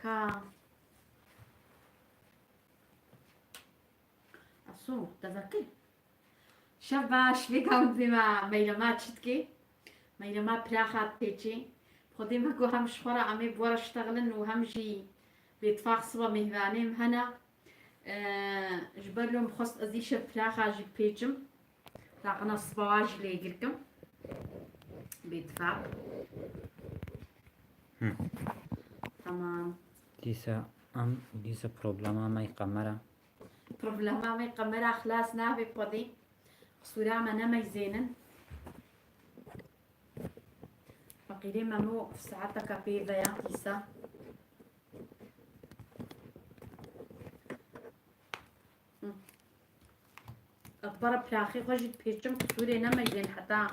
كا أصو تذكر شباش بيكم بما ميلما تشتكي ميلما براخات تيجي خدي ما جو همش خورا عمي بورا اشتغلن وهمجي بيتفاق صبا مهوانيم هنا جبر لهم خص أزيش براخا جي بيجم راقنا صباواج ليقلكم بيتفاق تمام دیسا پروبلما مای قمرة بروبلما مي قمرا خلاص نابي بودي صورا ما نمي زينن فقيري ممو في ساعتك بيضا يا تيسا أكبر بلاخي خجت بيجم صوري نمي زين حتى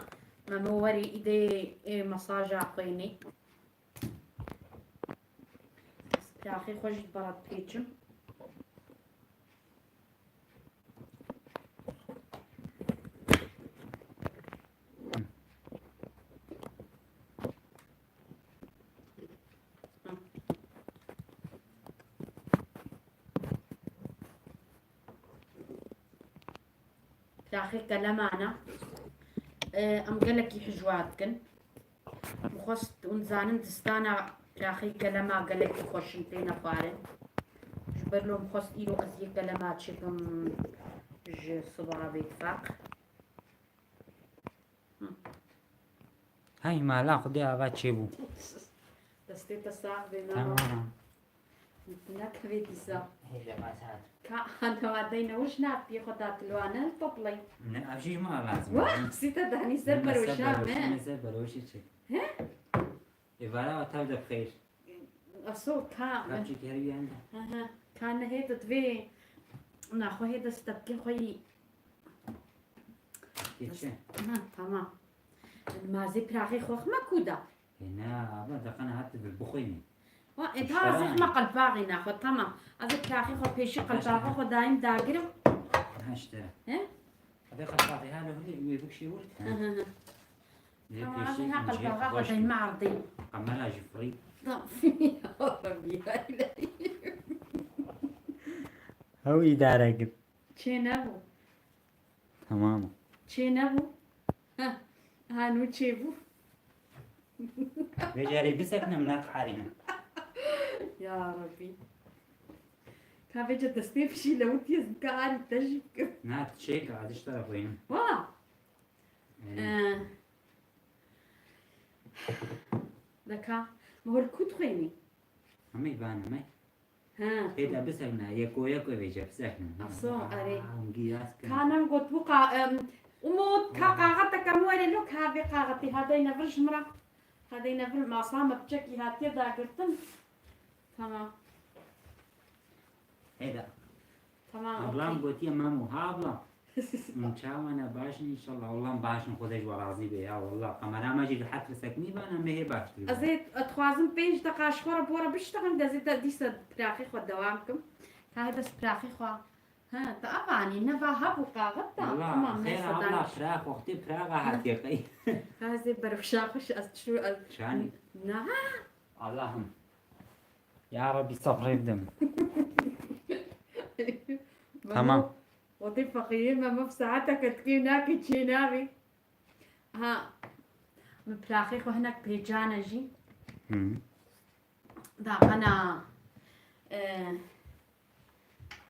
ممو وري إيدي مساجة عقيني بلاخي خجت برد بيجم داخل كلامنا أم قالك يحجواتكن وخصت ونزانن تستانا داخل كلامه قالك يخش انتينا فارن جبر لهم خصت إيرو أزي كلامات شكم ج صبغة بيتفاق های مالا خودی آقا چی بو؟ دستي تساق بنا تمام نكفي تساق هیله بسات هذا ما دينا وش نابي خدات الوانا الطبلي نه افشی ما لازم واه سيتا دهني سربر وشام نه سر بروشی چی؟ ایوارا و تاب بخیر أصوت كان رابچی کردی انده كان هيدا تبي ناخو هيدا استبكي خوي چه؟ تمام المازي براغي خوخ ما كودا نه آبا دقنا حتی بالبخوینی انت هذا ما قلباغي ناخو تمام هذا براغي خو بيشي قلباغي خو دايم داقرم هاشترا ها هذا قلباغي هذا هو اللي يبيك شي ولد تمام هذا قلباغي خو دايم معرضي قمرة جفري يا ربي يا إلهي هو إدارة قد تشينابو تمام تشينابو ها هانو تشيبو بجاري بسكنا مناك حالنا يا ربي كافيجا تستيف شي لو تيزكا عاري تجيك نات شيك عاد اشترى وين والله ذكا ما هو الكود خيني همي بانا مي ها إذا بسكنا يكو بيجا بسكنا أصو أري مقياس كان قلت بقى أموت كاغتك موالي لوك هذه قاغتي هذا ينفر جمرة هذا ينفر ما صام بشكي هاتي ذا قلتن تمام هذا تمام أبلام قلت يا مامو هابلا من شاوانا باشن إن شاء الله والله باشن خدش وراضي بيها والله قمرا ما جيت حتى سكني بانا مهي باش أزيد أتخوازم بيج دقا شخورة بورا بشتغل دازيد ديسا براخي خو دوامكم هذا سبراخي خو ها تأباني نفا هبو قاغتا والله خير الله فراغ وقتي فراغ حقيقي هذا برفشاخش شو شاني نعم اللهم يا ربي صبر يبدم تمام وطي فقير ما في ساعتك تكي ناكي تشي نابي ها مبراخي خو هناك بيجانا جي داقنا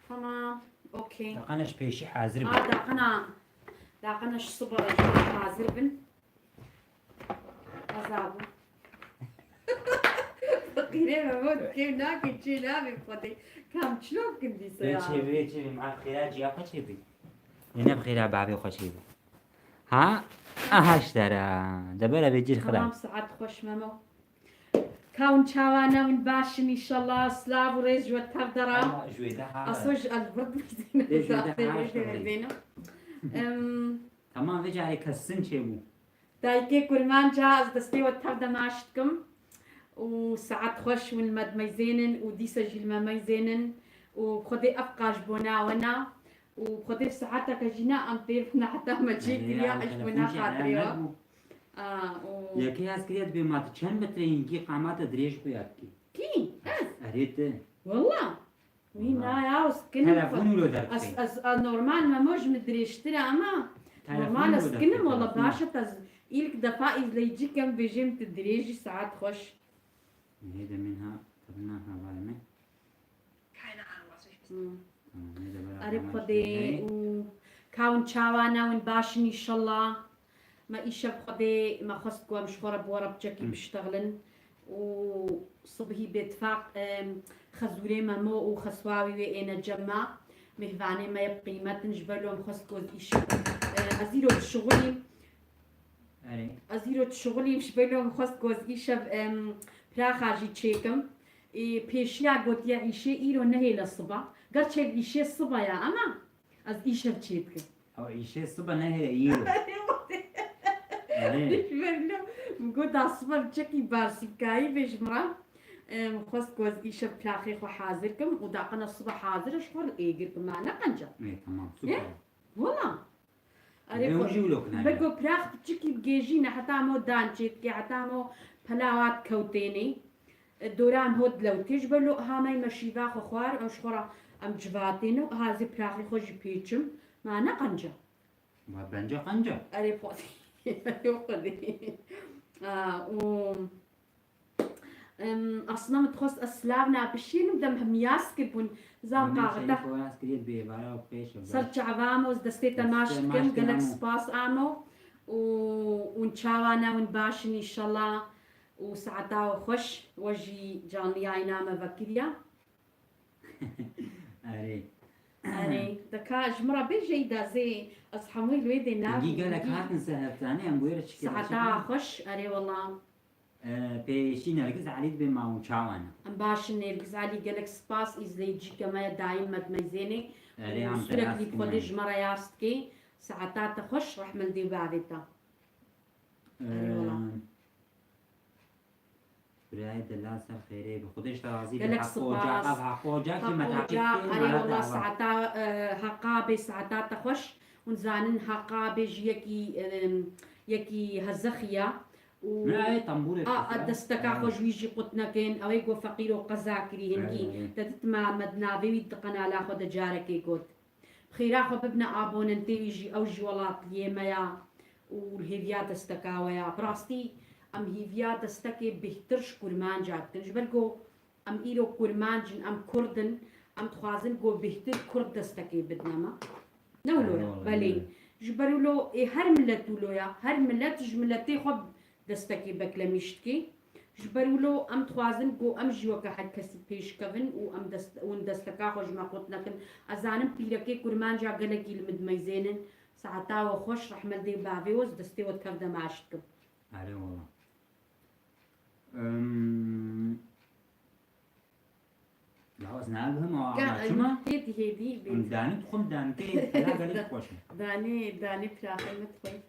تمام اوكي أنا شبيشي حاضر داقنا صبر حاضر بن أزابو فقيرين مموت كيف ناكي تشي نابي فوتي كم شلون كنتي سيارة بيتشي مع خيرات جيا خشيبي أنا بخيرات بابي خشيبي ها اشترى دبلا بيجي تمام خلاص ساعات خوش ممو كون شاوانا من باشن إن شاء الله سلاف وريز جوات تفدرا أصوج البرد زينة تمام بيجي عليك السن شيبو دايكي كل ما جاز دستي وتفدا ماشتكم وساعات خوش والمد ميزينن وديسا جيل ما ميزينن وخدي أفقاش بونا ونا وخدي ساعتك جينا أم بيفنا حتى ما تجيك ليا عش بونا خاطريوا يا كي عسكريات بما تشان بترين كي قامات دريش بياكي كي أريد والله وين يا سكنم تلفون ولو درك از نورمال ما موج مدري اشتري اما نورمال سكنم والله باشا تز إلك دفا إذا يجي كم بيجيم تدريجي ساعات خوش هيدا منها قبلناها بعد أريد خدي وكاون شاوانا وين باشن إن شاء الله ما إيش بخدي ما خصت قوام شخورة بورا بجاكي بشتغلن وصبحي باتفاق خزوري مامو وخسواوي وإنا جمع مهفاني ما يبقي ما تنجبلهم خصت قوز إيش أزيرو بشغلي أزيرو شغلي مش بلهم خصت قوز إيش براخاجي تشيكم پیشیا گوتیا ایشه ایرو نهی لصبا گرچه ایشه صبا یا اما از ایشه بچید که أو إيشي الصبح نهي إيرو گوت اصبر چکی بارسی کایی بیش مرا خواست گوز ایشه پلاخی خو حاضر کم و داقنا الصبح حاضرش خور ایگر کم معنا قنجا إيه تمام سوبر والله بگو پلاخ چکی بگیجی حتی مو دانچید که حتی مو پلاوات کوتینی دوران هود لو تجبلو هامي مشيفا خوار أم شخورا أم جواتينو هذه براخي خوش بيتشم ما نقنجة ما بنجا قنجة أري فوتي يوقدي و أصلا متخص أسلافنا بشين بدم هم ياسكبون زام قاعدة صرت عواموز دستيتا ماشت كم قالك سباس آمو ونشاوانا ونباشن إن شاء الله وساعتها خوش وجي جاني نامه فكريا أري دكا جمرة بيجي دازي أصحابي الويدي نام دي قالك هات نسهل ثاني أم بويرة شكل ساعتها خوش أري والله بيشي نركز عليه بما وشاوانا أم باش نركز عليه قالك سباس إذا يجي كما دايم مدمزيني أري عم سورك لي بخلي جمرة ياستكي ساعتها تخش رح من دي بعدتا أري والله براي دلال سر خيري بخودش ترازي قالك حقوجا كما تحقيق أري والله ساعتا حقابي ساعتا تخش ونزانن حقابي يكي هزخيا لا طنبورة دستكا خوش ويجي قطنا كين أو يقو فقير وقزاكري هنكي تتما مدنابي ويدقنا لا خود جاركي قد خيرا خو ببنا آبون انتي يجي أوجي ولات ليميا والهيفيا دستكا ويا براستي ام هيفيا دستكي بهترش كرمان جاتن جبرقو ام ايرو كرمان جن ام كردن ام تخوازن قو بهتر كرد دستكي بدنما نولو بلي جبرولو هر ملتولو يا هر ملت جملتي خب دستكي بكلميشتكي جبرولو ام تخوازن قو ام جوكا حد كسي بيش كفن و ام دستكا خوش ما قطنكن ازانم بيركي كرمان جا قلقي المدميزينن ساعتا وخوش رحمل دي بافيوز دستي وتكفدا معشتكم عليه والله لا نالهم وعشما هدي داني تخم دانتي لا قالك خوشة داني فراخي متخوي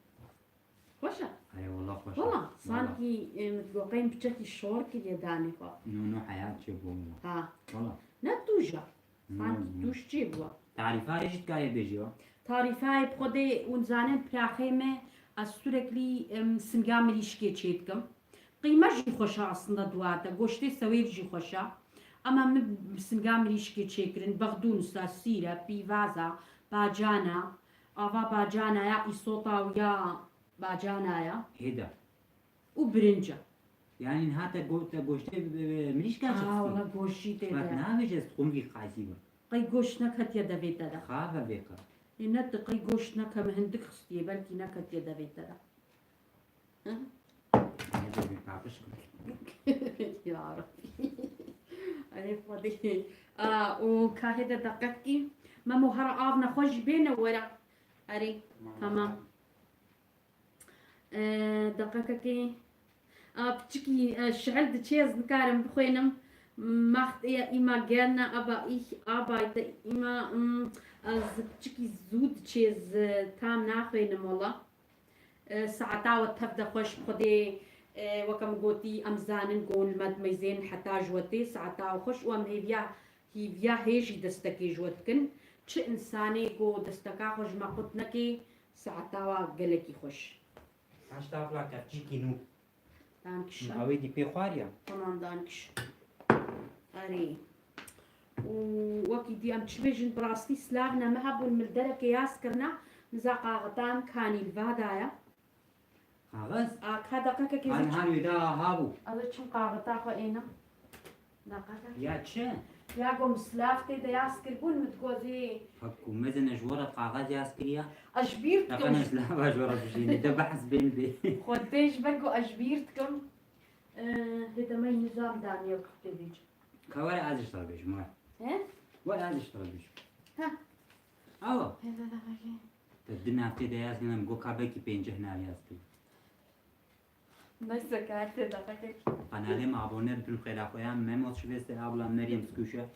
خوشة اي والله خوشة والله صانكي متقوقين بشكل شور كده داني خو نو حياة شبه ها والله لا توجع صانكي توش جيبوا تعريفها ايش تقاية بيجيوا تعريفها بخدي ونزانن فراخيمه السوركلي سنقام ليشكي تشيتكم قيمة جي خوشة أصلا دواتا قوشتي سوير جي خوشة أما سنقام ليشكي تشيكرن بغدونسا سيرة بيفازا باجانا أفا باجانا يا إصوتا ويا باجانا يا هيدا وبرنجة يعني نهاتا قوشتي مليش كان شخصي والله قوشي تيدا ما تنامش تقوم في قاسيبة قي قوش نكت يدا بيتا دا خافة بيقر إنت قي قوش نكا مهندك خستي بلكي نكت يدا بيتا دا يا ربي أنا فاضي وكاهدة دقتي ما مهرة آفنا خوش بينا ورا أري تمام دقتي بتشكي شعل دتشيز نكارم بخوينم macht er immer gerne, aber ich arbeite immer als بتشكي زود تشيز تام ناخوينم والله ساعتا وتبدا خوش بخدي وكم قوتي أمزانن قول مد ميزين حتى جوتي ساعتا وخش وام هيفيا هيجي دستكي جوتكن تش إنساني قو دستكا خوش ما قطنكي ساعتا وقلكي خوش عاش تافلا كاتشيكي نو دانكش أوي دي بيخواريا تمام دانكش أري ووكي دي أم تشبيجن براستي سلافنا مهبون من الدرك ياسكرنا نزاقا غطان كاني الفادايا کاغذ هذا كاكا كيزي آن همی دا هابو هذا شن قاغطا خو إينا ناقاكا یا چه؟ يا قوم سلافتي دا ياسكر بون متقوزي فكو مزن جورة کاغذ یاس کریا أجبيرتكم لقنا سلاح جورة بشینی ده بحث بین بی خديش بلقو أجبيرتكم هذا ما نظام دانيو كتبيج كوالي عايز اشتغل بيش ما ها ولا عايز اشتغل بيش ها اوه هذا لا تدنا هفته ده ياس كنا مگو كابي كي بينجه هنا ياس كي نسا كارت دقيقة قناة ما ابونر بن خير اخويا ميموت شفيست ابلا مريم سكوشة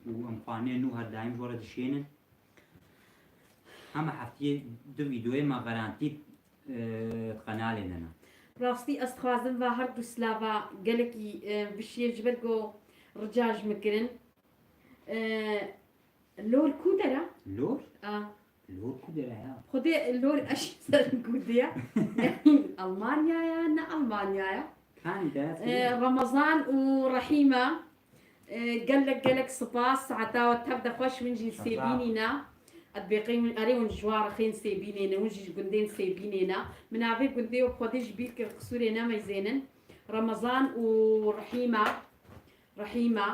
وام قاني نو هدايم جورة دشينن اما حفتي دو فيديوهي ما غرانتي قناة لنا راستي استخوازم و هر دو سلاوا گلکی بشیر جبل گو رجاج مکرن لور کودرا لور؟ لور كده يا خدي لور اش كوديا يعني المانيا يا نا المانيا يا كان ده رمضان ورحيمه قال لك سباس عتاو تبدا خوش من جي سيبينينا أتبقي أري ونجوار خين سيبينينا ونجي قندين سيبينينا من عبي قندي وخديش بيك قصورينا ما يزينن رمضان ورحيمة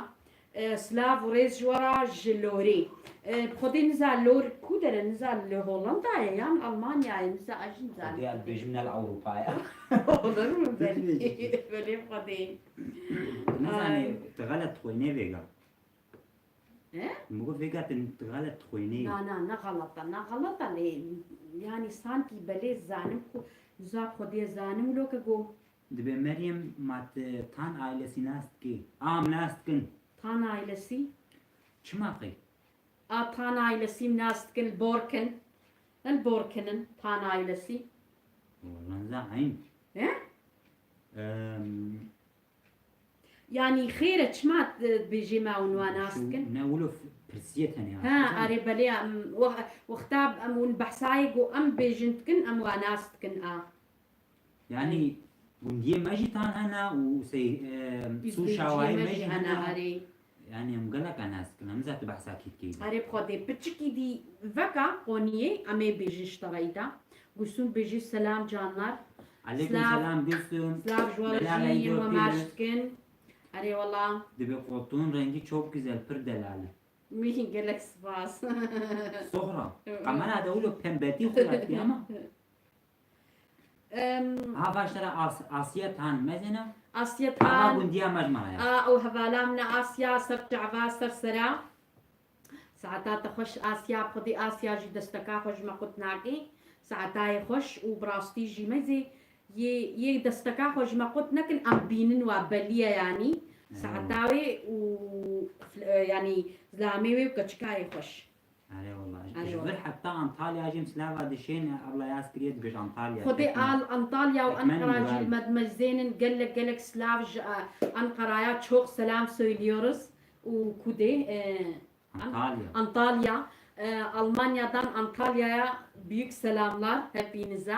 سلاف وريز جوارا جلوري بخدي نزال لور كودر نزال هولندا يعني ألمانيا نزال أجن نزال دي البيج من الأوروبا هولندا بلي بخدي نزاني تغلط خويني فيجا إيه؟ مو فيجا تغلط خويني نا غلطة يعني سانتي بلي زانم زاب خدي زانم لو كجو دبي مريم ما تان عائلة ناستكي ناستكن تان عائلسي شماقي تان عائلسي ناستكن البوركنن تان عائلسي والله نزاعين إيه؟ يعني خيرة شمات بيجي ما ونواناسكن نقوله برسيتها يعني ها أري بلي وختاب أم ونبحثايق أم بيجنتكن أم واناستكن يعني بندية ماجي تان أنا وسي سو شواي ماجي أنا أري يعني مقلق أنا سكن أنا زات بحثا كيد أري بخدي بتشكي دي فكا قونية أمي بيجي اشتغيتا قسون بيجي سلام جانار عليكم السلام قسم سلاف جوالجين وماشتكن أري والله دبي قطون رنگی çok güzel pır delali. مين قال لك سباس صغرى كمان هذا أقوله pembeti خلاتي ama. ها باشترى آسيا تان مزنا. آسيا ها تان بندية مجمعة. أو هفالامنا آسيا سرجعوا سرسرا ساعتها تخش آسيا بخدي آسيا جي دستكا خوش ما قلت ناقي ساعتها يخش وبراستي جي مزي يه دستكا خوش ما قلت نكن أم بينن وبلية يعني ساعتها يعني زلامي وكشكا يخش أري والله. جبر حتى أنطاليا جيم سلافا دشين أبلا ياسكريت بيج أنطاليا. خدي أنطاليا وأنقرة جيل مدمزين قال لك سلاف أنقرة çok selam söylüyoruz وكودي Antalya. Almanya'dan Antalya'ya büyük selamlar hepinize.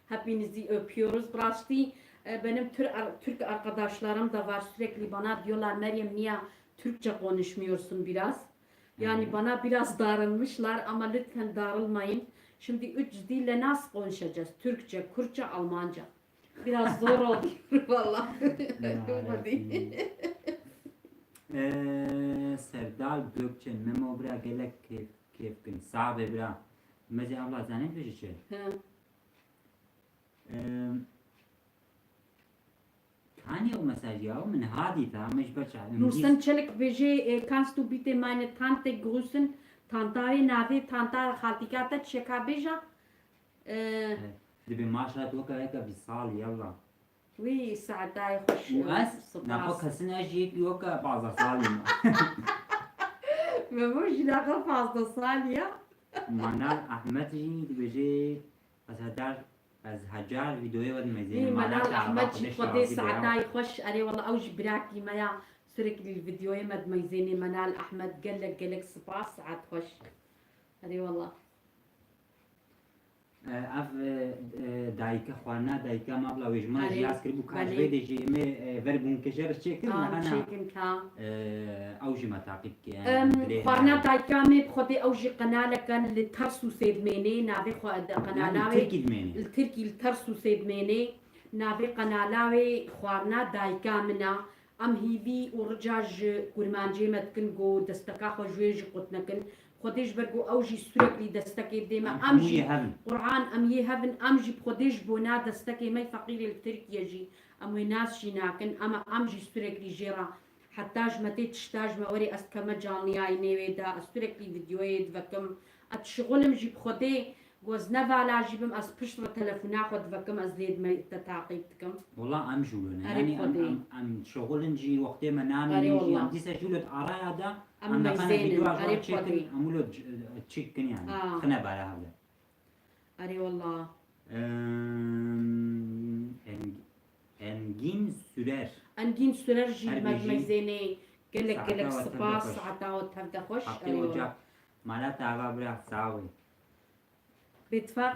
Hepinizi öpüyoruz. Brasti benim Türk arkadaşlarım da var, sürekli bana diyorlar Meryem niye Türkçe konuşmuyorsun biraz? Yani bana biraz darılmışlar ama lütfen darılmayın. Şimdi 3 dille nasıl konuşacağız? Türkçe, Kürtçe, Almanca. Biraz zor oluyor vallahi. سردال بلوكچين ممو برا قالك كيف كن صعب برا مزي الله زانين فيش شيء كان يوم مساج يوم من هادي تا مش بچا Nusen çelik beje kannst du bitte meine Tante grüßen? Tantare nave tantar haltikata çeka beja دبي ما شاء الله توكا هيك بيصال يلا وي ساعتها يخش وأس نفك هسنا أجيك يوكا بعض صالي مش لاقى fazla saniye. منال أحمد جي بيجي بس هدار از هجار فيديو ود مزين منال أحمد جي قدي ساعتها يخش أري والله أوج براكي مايا سرقلي الفيديو مد ميزيني منال أحمد قال لك سباس ساعات خش أري والله اف دایکه خوانا دایکه مبلا ویجمان آره. جیاز کرد بو کاج بله. ویدی جی می وربون کجر چکر آم نه چیکن کا اوجی ما تعقیب که خوانا دایکامي بخدي أوجي قناة كان لترسو سيدميني نافي قناة ترکی دمینی التركي الترسو سيدميني نافي قناة خوانا دايكامنا أم هيفي ورجاج كورمانجي متكن جو دستكا خجويج قطنكن خديش برجو أوجي سرقلي دستكي ديما أمجي هم قرآن أم يهبن أمجي بخديش بونا دستكي مي فقير التركي يجي أم ناس شيناكن أما أمجي سرقلي جيرا حتاج متى تشتاج ما وري أسكما جانياي نيويدا أستركلي فيديوهات وكم أتشغلم جيب خدي جوز نفعل جيبم أس بشرة تلفونا خد وكم أزليد ما تعقيبتكم والله ام جولون أري يعني خدي. ام شغلن جي وقت ما نعمل أري يجي والله. ام ديسا جولت ارايا دا أم ام نقنا ميزانن، فيديو أري اجوا تشيكن خدي. امولو تشيكن يعني آه. خنا بالا هذا أري والله engin sürer أنجين سررجي هر مد بيجي ميزاني قلك ساعتا قلك وتبدأ سباس خش. ساعتا وتبدا خش حقي أري والله وجاك مالا تعبا برا ساوي باتفاق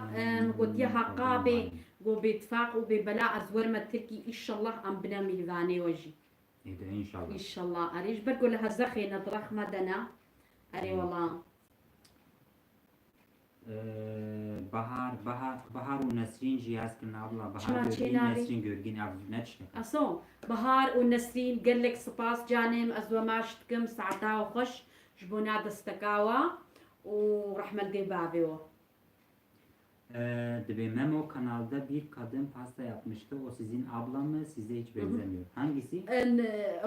قلت يا حقابي قو باتفاق وببلاء أزور ما تركي إن شاء الله أم بنا ميلفاني وجي إذا إن شاء إن الله شاء الله أريج برقو لها زخي نطرح مدنا أري والله bahar و nesrin jî hez kirin abla bahar Çima görgîn çênavî? nesrin görgîn ev neçne أصو بهار ونسرين قال لك سباس جانم أزوا ماشتكم ساعتا وخش جبونا دستكاوا ورحمة دي بابيو Dibe Memo kanalda bir kadın pasta yapmıştı. O sizin abla mı? Size hiç benzemiyor. Hangisi? إن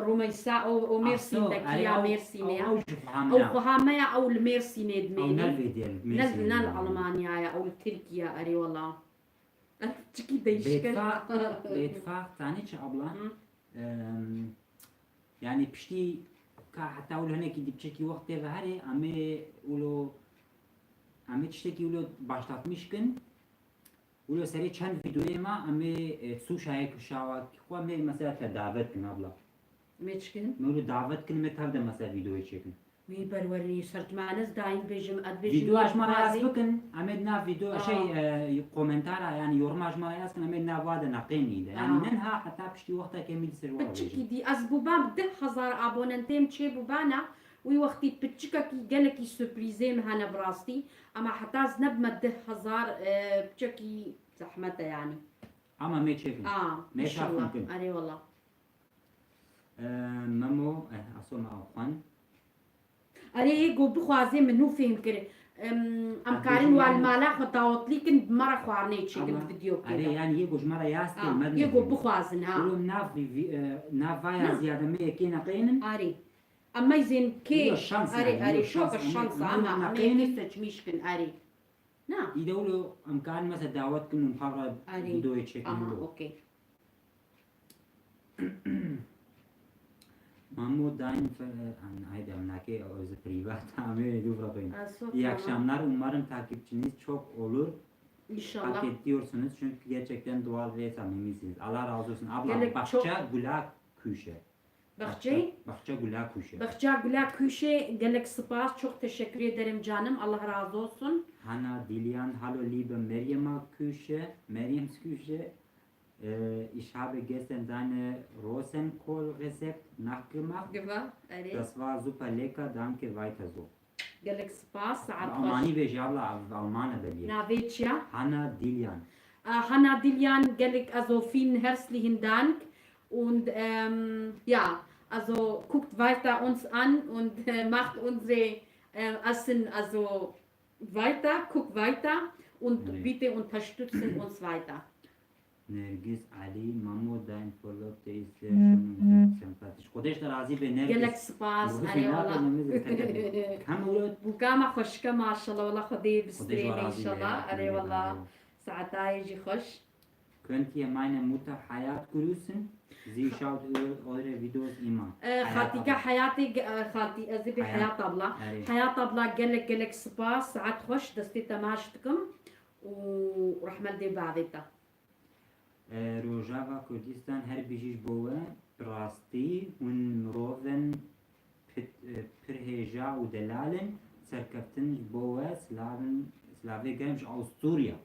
روميسا أو ميرسين أو دكيا ميرسين يا أو أو شفعنا خهاميا أو الميرسين أو دميني نلفي ديال نل ألمانيا يا أو تركيا أري والله تشكي değişken بإتفاق تاني abla يعني بشتي حتى أقول هناك دي بشكي وقت ve hani ame ulo ame tişteki ulo başlatmışkın ulo seri çend videoya ma ame su şaya kuşava ki ame mesela davet kin abla ميشكن ulo davet kin me tavda mesela videoyu çekin وي برورني صرت مع ناس داين بيجم أد بيجم video açmara yaz يازي bakın ame na video şey komentara yani yorum açmara yaz kin ame na vada naqini yani nenha hatta pişti وقتا كمل سر بتشكي دي أزبوبان بده هزار أبوننتيم تشي بوبانا وي وقتي بتشكا كي جالكي سوربريزي مهنا براستي أما حتى زنب مده هزار بتشكي زحمته يعني ama me çekin إن me شاء الله şafın أري والله ممو أصلا أخوان أري جو بخوازي منو فهم كري أم كارين والمالا خطاوت لكن مرة خوارني تشيك الفيديو أري كده يعني يجوز مرة ياسكي مدن يجو بخوازن ها ولو نافايا زيادة مية كينا قينن أري أما يزين كي هي الشانس أري يعني، أري هي شوف الشانس. الشانس أما أما نقين- أمي نفسك ميشكن أري نعم يدولو أمكان مثلا دعوتكم من مقرر أري. فيديو يتشيكن أها له أوكي مامو داين هaydi amnake özü privat tamir ediyor bırakayım. أصوت İyi ماما. akşamlar. Umarım takipçiniz çok olur. إن شاء Hak الله ediyorsunuz çünkü gerçekten doğal ve samimisiniz. Allah razı olsun. Abla Gerek çok- Bahçe Gula Kuşe. بخجي Bahçe Gula Kuşe. بخجا قلا كوشي قالك سباس çok teşekkür ederim canım Allah razı olsun Hanna Dilyan, hallo liebe Meryem Küche, Meryem's Küche. Ich habe gestern deine Rosenkohl-Rezept nachgemacht. قبا أري Das war super lecker, danke, weiter so. قالك سباس ساعات خوش Almani ve Jabla Almana belli. نافيتشيا Hanna Dilyan. Hanna Diljan قالك also vielen herzlichen Dank und ja also guckt weiter uns an und macht unsere Essen also weiter guckt weiter und Nee. bitte unterstützen uns weiter Nergis Ali, Mahmud dein Verlobte ist sehr schön und sympathisch. خودش در راضی به قالك نرگس. سباس بگو أري فينا والله نمیز تکرد. هم اولاد بوكاما خوشكا ما شاء الله والله خدي خودش بستريم إن راضی شاء الله به. أري والله ساعتها يجي خوش Könnt ihr meine Mutter Hayat grüßen? Sie schaut eure Videos immer. خالتي حياتي خالتي أزبي حياة. حياة طبلة أري. حياة طبلة قالك سباس ساعات خوش دستي تماشتكم ورحمة دي بعضيتا Rojava Kurdistan her bijiş bove prasti un mroven pirheja u delalin serkeftin bove slavin slavê gelmiş Avusturya.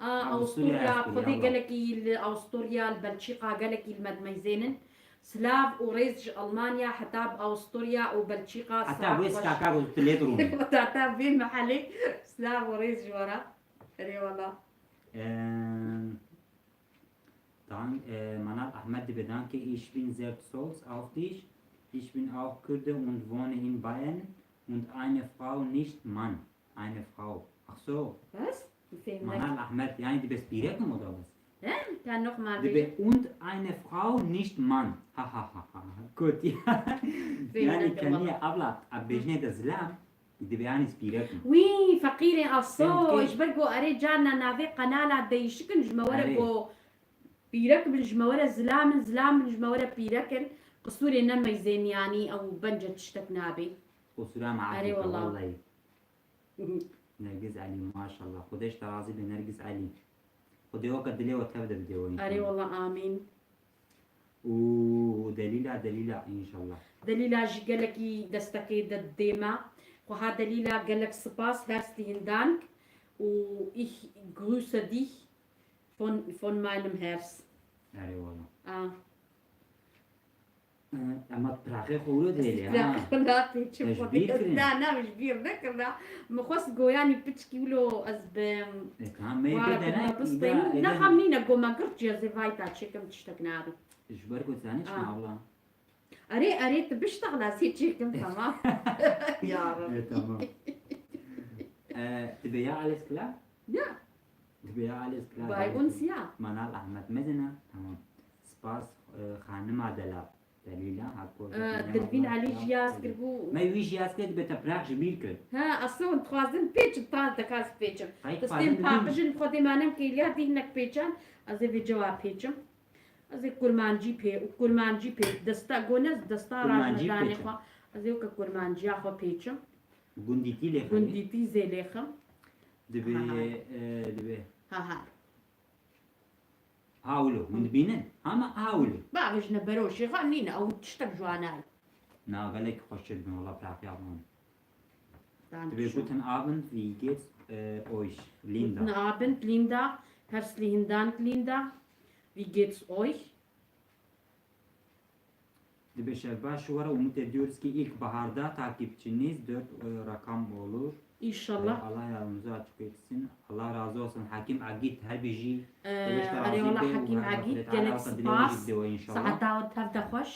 أوسطوريا أوسطوريا خذي والله. قالك أوسطوريا البلشيقة قالك المدميزين سلاف وريز ألمانيا حتى بأوسطوريا وبلشيقة حتى ويس كاكا وتليت رومي. تعتاب بين محلي سلاف وريز جورا أري والله Dann, Manal Ahmed bedanke, ich bin sehr stolz auf dich. Ich bin auch Kurde und wohne in Bayern und eine Frau, nicht Mann. Eine Frau. Ach so. بس فهمت Manal Ahmed, yani die bist Bireken oder was? كان نقمة Und eine Frau, nicht Mann. Ha ha ha ha. Gut, ja. Yani كان هي أبلغ أبجنة الزلام. دي بيعني سبيركم. وي فقيري أصو فهمت إيش كيف؟ برجو أري جانا نافي قناة ديشكن جمورة أري. بو بيرك بالجمورة زلام بالجمورة بيركن قصوري نما يزين يعني أو بنجة تشتك نابي قصورا معك. أري والله. والله. نرجس علي ما شاء الله. خدش ترازي بنرجس علي. خدي وقت دليل وتبدأ بديوين. أري والله آمين ودليلة إن شاء الله. دليلا جي قالك دستكي ديما وها دليلا قالك سباس herzlichen Dank و ich grüße dich von meinem Herz أري والله. آه أما تراخي خولو دليل لا ها. لا تشوف مش بيفرق. لا مش بيفرق لا مخص جوياني بتشكيلو أزبم كان ما يبدأ بسطين إذا نخمنينا جو ما قرت جازي فايتا تشيكم تشتكناري إيش بركو ثاني شو والله. أري تبشتغل أسي تشيكم تمام يا رب تمام. تبي على سكلا؟ يا تبي على سكلا. باي أنسيا منال أحمد مدنا تمام. سباس خانم عدلا دليلا هاكو. دلفين علي جياس كربو ما يويش ياسكت بتبرع جبيل كل. ها أصلا تخازن بيتش طال دكاس بيتشم هاي تستين فعلاً بابجن خدي ما نم كيليا دي هناك بيتشان أزي في جواب بيتشم أزي كل ما نجي بي وكل ما نجي بي دستا جونز دستا كل ما راج نجي مداني بيتشم. خوا أزي وك كل ما نجي أخو بيتشم قنديتي لي خلي. كنديتي زي ليخم دبي هاي. دبي ها هاولو من بينن هما هاولو. باغش نبروشي خانينا أو تشتك جواناي Na, gleich kostet mir Allah braucht ja man. Dankeschön. Guten Abend, wie geht's euch, Linda? Guten Abend, Linda. Herzlichen Dank, Linda. Wie geht's euch? Şevba şu ara umut ediyoruz ki ilkbaharda takipçiniz 4 rakam olur. İnşallah. Allah yardımcınızı açık etsin. Allah razı olsun. Hakim Agit Herbici. أري والله حكيم عقيد قالك سباس ساعة داود تبدا خوش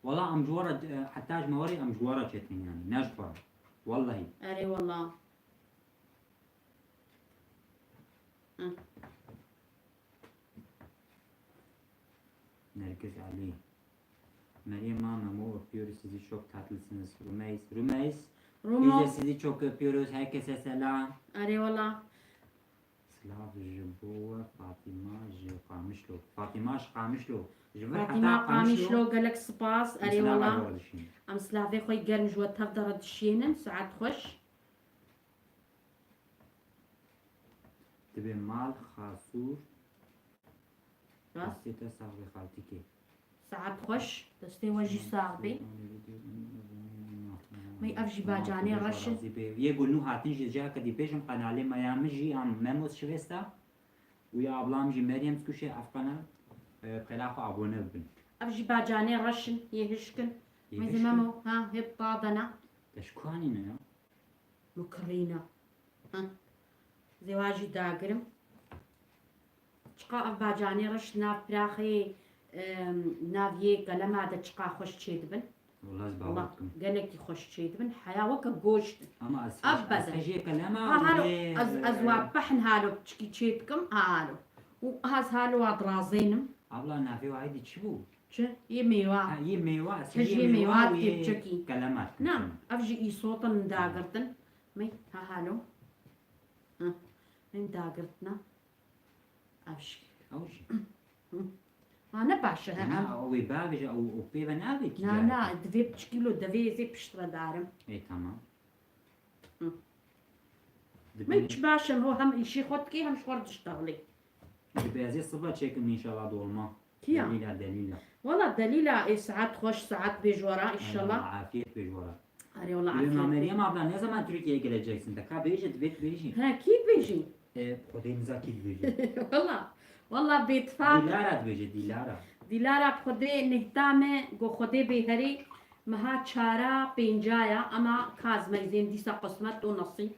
والله أمجورة حتى أجموري أمجورة شتين يعني نجبر والله. أري والله Nergis Ali. Meryem Mamo öpüyoruz sizi çok tatlısınız. Rümeys. Biz de رومو sizi çok öpüyoruz. Herkese selam. أري والله Slav Jibova Fatima Qamışlo. Fatima Qamışlo. فاطمة قامشلو قالك سباس أري والله Şimdi. أم سلافي خوي قرن جوا تفضل تشينن ساعة خوش Tibe mal khasur. بس Sita savri khaltiki. ساعة خوش دستي وجي صاحبي ما يقفش باجاني رشن يقول نو هاتين جا كدي بيجم قنالي ما يامجي ام ميموس شويستا ويا ابلام جي مريم سكوشي افقنا خلاف ابونه بن أفجي باجاني رشن يهشكن ما زمامو ها هب بعضنا تشكواني نه مكرينا ها زواجي داقرم شقا باجاني رش ناف براخي نافيه قلما دا شقا خوش تشيدبن والله والله زباوتكم قالك خوش تشيدبن حيا وكا قوشت اما أبداً. اسفجي كلامه هالو أزواب بحن هالو تشكي تشيدكم هالو وهاز هالو أدرازينم ابلا نافي وايد تشبو شو يميوا يي ميوا تجي ميوات تبجكي. كلامات نعم أفجي إي صوتا من داقرتن مي ها هالو ها من داقرتنا أفجي اوش أنا باشا انا او باغج او بيبا نافي لا دفي بتشكيلو دفي زي بشترا دارم اي تمام ما يتشباشن هو هم إشي خدكي هم شغل تشتغلي بهذه الصفة تشيكم ان شاء الله دولما كيا دليلة والله دليلة إيه ساعات خوش ساعات بيجورا إن شاء الله عافية بجورة أري والله Ama عافية Meryem abla ne zaman Türkiye'ye geleceksin? Dakika beşi, dvet beşi. ها كيف بيجي خودی نزاکی بیجه والله باتفاق دیلارت بیجه دیلارا دیلارا خودی نهتامه گو خودی بهری مها چارا بینجایا اما کازمەیزێن دیسا قسمت و نصیب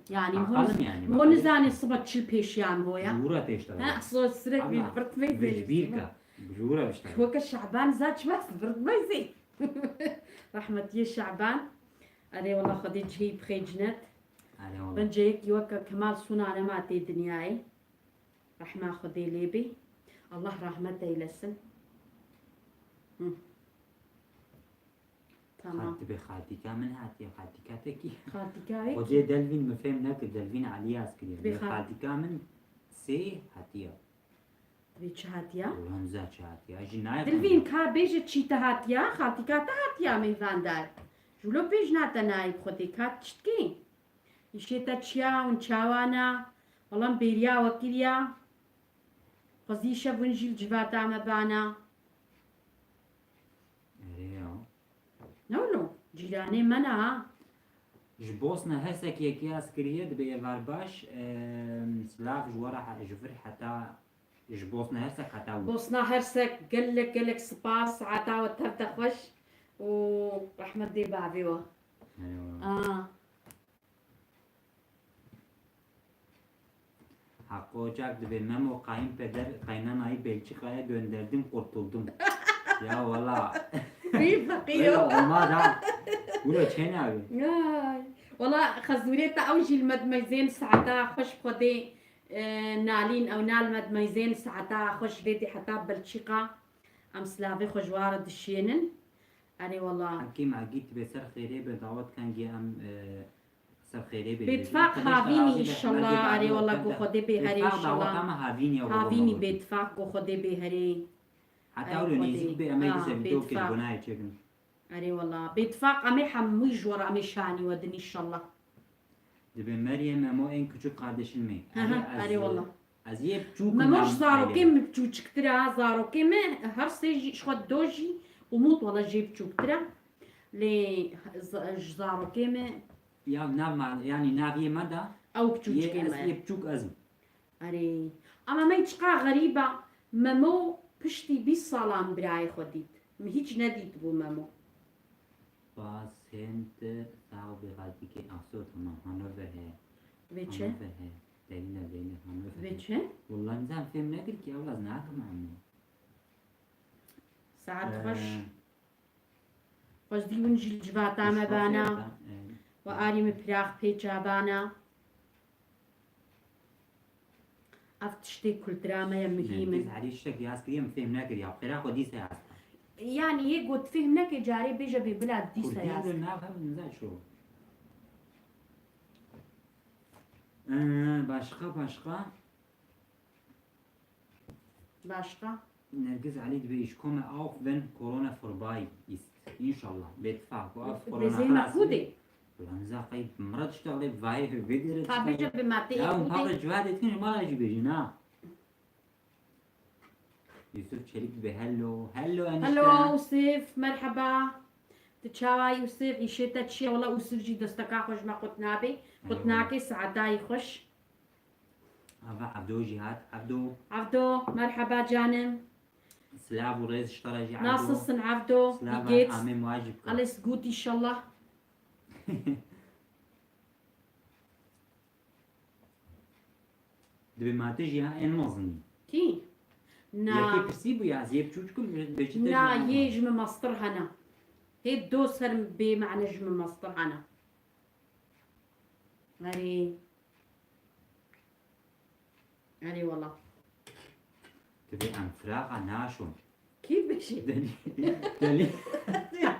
يعني عقلم يعني هو بقى. نزاني صبت شل بيشيان هويا جورا تشتغل ها صوت سرك الله. بالبرت ما يزين بجبيركا بجورا بشتغل هو كالشعبان زاد بس برد ما يزين رحمة يا شعبان أنا والله خديت هي بخي جنت علي والله بنجيك يوكا كمال سنة أنا ما تي دنياي رحمة خدي ليبي الله رحمته يلسن تمام خالتي بخالتي من هاتي خالتي كاتكي خالتي كاي وجي دلفين مفهم ناك دلفين علياس كده بخال- خالتي كامن سي هاتيا بيتش هاتيا ورمزات هاتيا اجي نايف دلفين كا بيجت تشيتا هاتيا خالتي كاتا هاتيا ميفان دار جولو بيج ناتا نايب خدي كات تشتكي يشيتا تشيا ونشاوانا والله مبيريا وكيليا قزيشة بنجي الجباتا مبانا نو جيراني منا جبوسنا هسك يكياس كريد بيفار باش سلاف جورا جفر حتى جبوسنا هسك حتى بوسنا هرسك قلك سباس عطا وتفتخوش ورحمة دي بابيوه Hakkocak ve Memo kayınpeder kaynanayı Belçika'ya gönderdim kurtuldum. Ya valla. في فقيه Olmaz ha. Bu da çen abi. ياي والله خزوريتا اوجي المدميزين ساعتا خوش بخدي نالين او نال مدميزين ساعتا خوش بيتي حتى بلشيقة ام سلافي خوشوارة دشينن اني والله Hakim agit be ser khire be davet kan gi am ser khire be. باتفاق هافيني ان شاء الله اني والله قو خدي بهري ان شاء الله Ama havini ya. هافيني باتفاق قو خدي بهري Hatta öyle nezik be ama gise video ke bunay çekin. اني والله باتفاق امي حموي جورا امي شاني ودني ان شاء الله Dibe Meryem Memo en küçük kardeşin mi? اني والله Az yep çok ما موش زارو كيم بتوش كترا زارو كيم هر سيجي شوت دوجي وموت والله جيب تشو كترا لي زارو كيم Ya nav yani naviye mada او بتوش ye az كيم yep çok az. اري اما ما يتشقى غريبة مامو بشتي بي صالام براي خديت ما هيج نديت بو مامو Pasent sağ bir halde ki asıl tamam Hanover he. فيتش Hanover he. Delile Hanover. فيتش والله نزام فيلم نقدر كي أولاد نعرف عنه. ساعات خوش خوش دي ونجي الجبات عم بانا وآري مبراخ بيجابانا افتشتي كل دراما يا مهمة من عليه الشك يا أسكريم فيلم نقدر يا قراءة ودي سياس. يعني هيك قلت فهمناك جاري بيجا ببلاد دي كل سياس دين نعرف نزال شو. Başka باشقة نركز عليه بيشكم auch wenn Corona vorbei ist إنشالله بيتفاق وقف بزي كورونا ما كودي ولانزا قيد مرات اشتغل فاي في فيديو بيجا بماتي يا كودي محمد جواد تكون ما راجي بيجينا يوسف شريك بهلو هلو أنشتا هلو يوسف مرحبا تتشاوى يوسف يشيتا تشي والله يوسف جي دستكا خوش ما قلت نابي قلت ناكي سعداي خوش عبدو جهاد عبدو مرحبا جانم سلاف وريز اشترى جي عبدو ناصص عبدو سلاف يجيت عامل واجب alles gut ان شاء الله دبي ما تجي ها en مظني كي يا نا كيف سيبو يا زيب تشوفكم بيجي نا يجم مصطر هنا هي دوسر بمعنى جم مصطر هنا يعني والله تبي عن فراغ ناشون كيف بشي دلي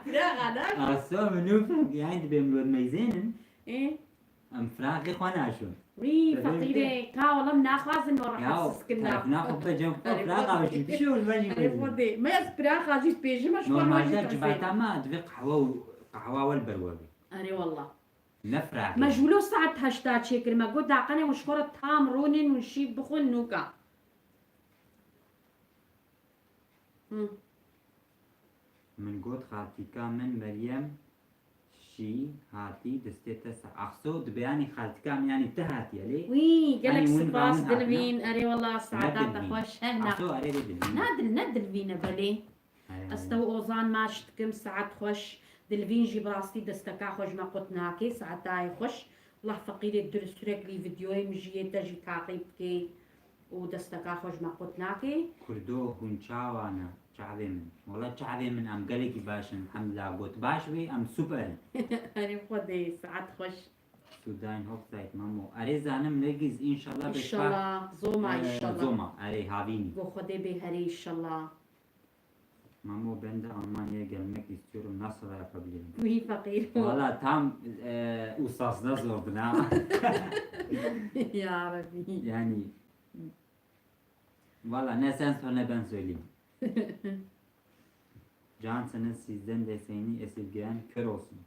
فراغ انا أصلا منو يعني تبي مرود ميزين ايه أم فراغ إخوان ناشون وي فقيرة كا والله مناخ من ورا يا حسس كنا تعرف ناخذ بجنب فراغ وشي بشو الباجي عرفودي ما يسبراخ اجي بيجي مش نورمال جات جباتا ما تبي قهوة والبروابي اري والله نفراغ مجولو ساعة هشتا شكل ما قد عقني وشخورة تام رونين ونشي بخون نوكا من قد خالتي كامل مريم جی هاتی دەستێت تەسە ئەخسۆ دبیانی خالتکام ینی تە هاتیە لێ وی گەلک أني ون سپاس بعمل دلوین ئەرێ وەڵا سعادات ندلوین. خۆش هەنا ئەخسۆ ئەرێ نەدلوینە بەلێ ئەستە ئۆزان ماش دکم سعات خۆش دلوینژی بڕاستی دەستەکە خۆشمە قوت ناکەی سعاتای خۆش وڵا فەقیرێک درستورێکی ڤیددیۆی مژیە دەژی تاقی بکەی و دەستەکە خۆشمە قوت ناکەی کوردۆ هونچاوانە چاوێ من وڵا چاوێ من ئەم گەلێکی باشن هەملا گوت باش وێ ئەم سوپەرن ئەرێ خۆ دەی سعات خۆش سوداین هۆفزایت مەمۆ ئەرێ زانم لەگیز ئینشەڵا ئیشەڵا زۆما ئیشەڵا زۆما ئەرێ هاوینی بۆ خۆدەی بێ هەرێ ئیشەڵا مەمۆ بەندە ئەڵمانیا گەلمێکی ستۆرم ناسەڵای قبلین وی فەقیر وڵا تام ئوساسدا زۆر بنا یا رەبی yani valla ne sen sonra ben söyleyeyim. Can senin sizden desteğini esirgeyen kör olsun.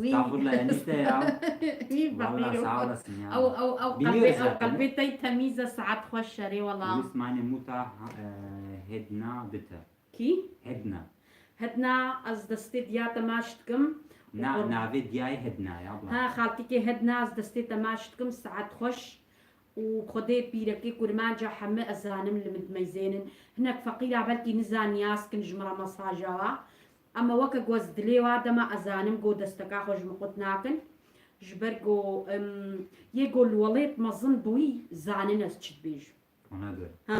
Estağfurullah enişte ya. وی Valla فەقیر sağ olasın ya. ئەو Biliyoruz ئەو zaten. قەلبێتەی تەمیزە سعات خۆش شەرێ وەڵام Yunus meine Mutter Hedna bitte. کی Hedna. هەدنا ئەس دەستێت دیاتە ماش دکم Na nave diyay Hedna ya abla. ها خاڵتیکێ هەدنا ئەس دەستێتە ماش دکم سعات خۆش و خۆدەی پیرەکەی کورمانجا هەمە ئەزانم لە مدمەیزێنن هەنێک فەقیرا بەلکی نزان یاسکن ژمرە مەساژەوە ئەمە وەکە گۆز دلێوا دەما ئەزانم گۆ دەستەکە خۆش مقوت ناکن ژبەر گۆ یە گۆ لوەڵێت مەزن بووی زانن ئەس چت بێژ Ona göre. ها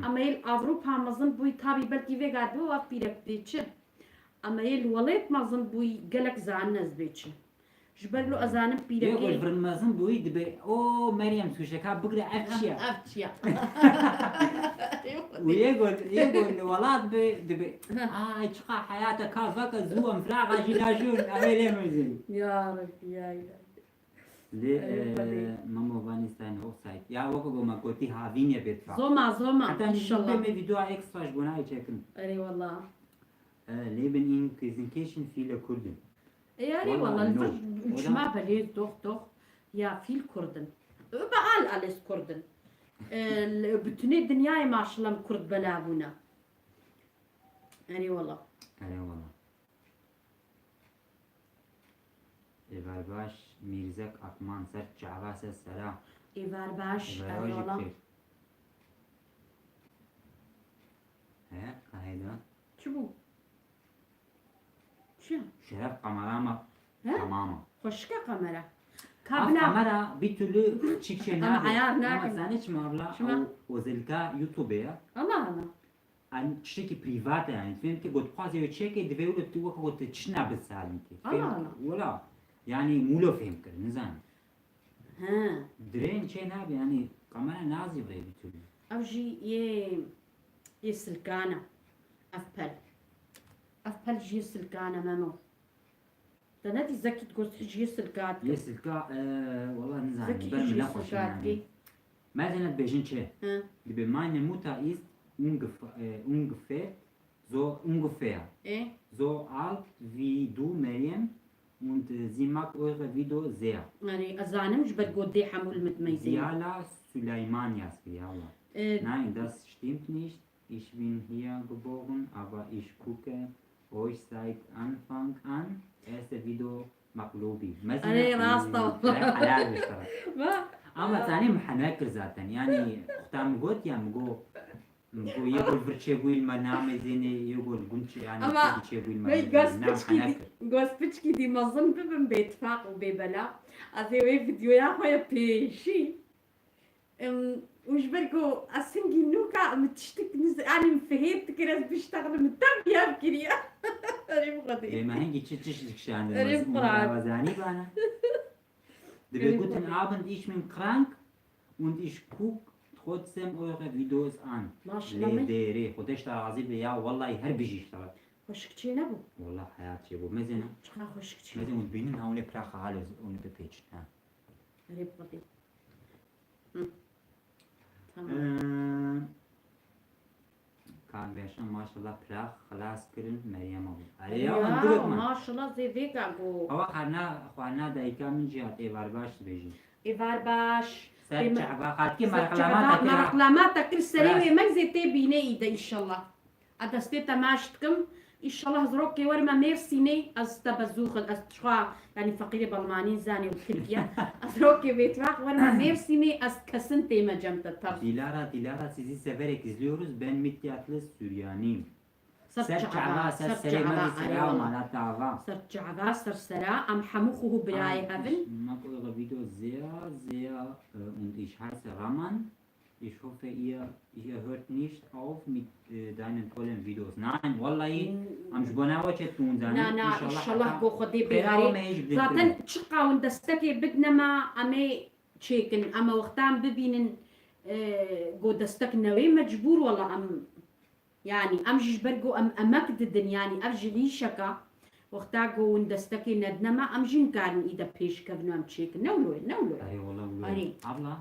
ئەمە یل ئاڤروپا مەزن بووی تابی بەلکی vێگات بووە پیرەک بێچە ئەمە یل وەڵێت مەزن بووی گەلک زانن ئەس بێچە ژبەر لۆ ئەزانم Yegol پیرەکەی vırmazın buyu dibe. O Meryem suşaka bugre efçiya. ئەفچیە Yegol valat be dibe. Ay çıka hayata kazaka zuam fraga jilajun amelemezin. یا رەبی یا Le mamo vanistan offside. Ya vako goma koti havine betfa. زۆما زۆما Hatta ئینشەڵڵا nişte me video extra jbunay çekin. ئەرێ وەڵا Leben in Kirchenkirchen viele Kurden. یاری والله وەڵا نو. چما بەلێ دۆخ یا فیل کوردن بەعال ئەلێس کوردن بتونێ دنیای ماشڵەم کورد بەلابوونە ئەرێ وەڵا Eyvallah. Evarbaş Mirzek Akman Ser Çavase Sera. ئێوار باش ئەرێ Evarbaş وەڵا Yükür. He, kaheda. چ بوو چیە Şeref kamerama. He? Tamama. خۆشکە قەمەرە Ama کابنا kamera bir türlü çıkıyor. Ama ayar Ama nerede? sen hiç mi abla? Şuna. O özellikle YouTube'a. ئەڵا ئەڵا An çiki privat yani. Film ki god kwazi o çeke dve ulo tu wako god çna besalinti. Allah. Valla. Yani mulo film kır nizam. ها Diren şey ne abi yani kamera nazi buraya bir türlü. ئەو ژی یێ سلکانە ئەفپەل ژێ سلکانە مەمە دەنەتی زەکیت گۆست ژێ سلکات Yesilka valla nizam. زەکی Ben ژێ bile hoşum سلکاتکەی yani. Mezenet bejin çe. ها Dibe meine Mutter ist ungefähr so ungefähr ئێ so alt wie du Meryem und sie mag eure Video sehr. ئەرێ ئەزانم ژ بەر گۆ دێ هەموو متمەیزێ Diala Süleyman yazıyor ya Allah. Nein, das stimmt nicht. Ich bin hier geboren, aber ich gucke euch seit Anfang an. Erste Video Maklubi. أري راسته والله. Ama tani محنكر zaten. Yani tam got ya mgo mgo yegol vrçeguil maname zene yegol gunçi yani Ama vrçeguil وی maname. گۆسپچکی دی مەزن ببم بێتفاق و بێبەلا ئەزێ وێ ڤیددیۆیا خۆیە پێشی وش بەرگۆ ئەسنگی نوکە ئەمە تشتێک نزانیم فهێت کرد بشتغلم تام یاب کریە Lema hangi çeşitlik şandı. Öyle Kur'an. Wazani bana. Wir guten Abend, ich bin krank und ich guck trotzdem eure Videos an. ماشڵەمە Ledere. Khodesh ta razı be ya vallahi her bir şey işler. خۆشکچێ نەبوو Vallahi hayat şey bu. Mezene. چقا خۆشکچێ Mezene und binin ha onu praha halo onu be page. Ha. ئەرێ بڵێ تەمام Kardeşim maşallah prah خلاص kirin Meryem abi. Ya andırık mı? ماشڵە زێڤێگا گۆ Hava xana da ikamin cihat evar baş beji. ئێوار باش Ser çaba xatki marqlamata kira. مەقلاماتە کرد سەری وێ مەنگ زێ تێ بینە ئیدە ئیشەڵە ئەدەستێتە ماش دکم İnşallah zrokke verme Mersin'e az tabazzuğ az şua yani fakiri balmani zani ve Türkiye az zrokke betrak verme Mersin'e az kasın tema camta tab. Dilara sizi severek izliyoruz. Ben Midyatlı Süryaniyim. Serçava Serçava selam ala tava. serçava sersera am hamuhu biray haben. Mache eure Videos sehr und ich heiße Raman. Ich hoffe, ihr hört nicht auf mit deinen tollen Videos. Nein, wallahi, am jbana tun zani. نا إن شاء الله جو خدي بهاري بهاري zaten çıka und desteki بدنما أمي تشيكن أما وقتان ببينن جو دستك نوي مجبور والله أم يعني أمجي برجو أمكددن يعني أرجي لي شكا وقتا جو دستكي ندنما أمجين كارن إذا بيش كفنو أم تشيكن نولو أي والله أري abla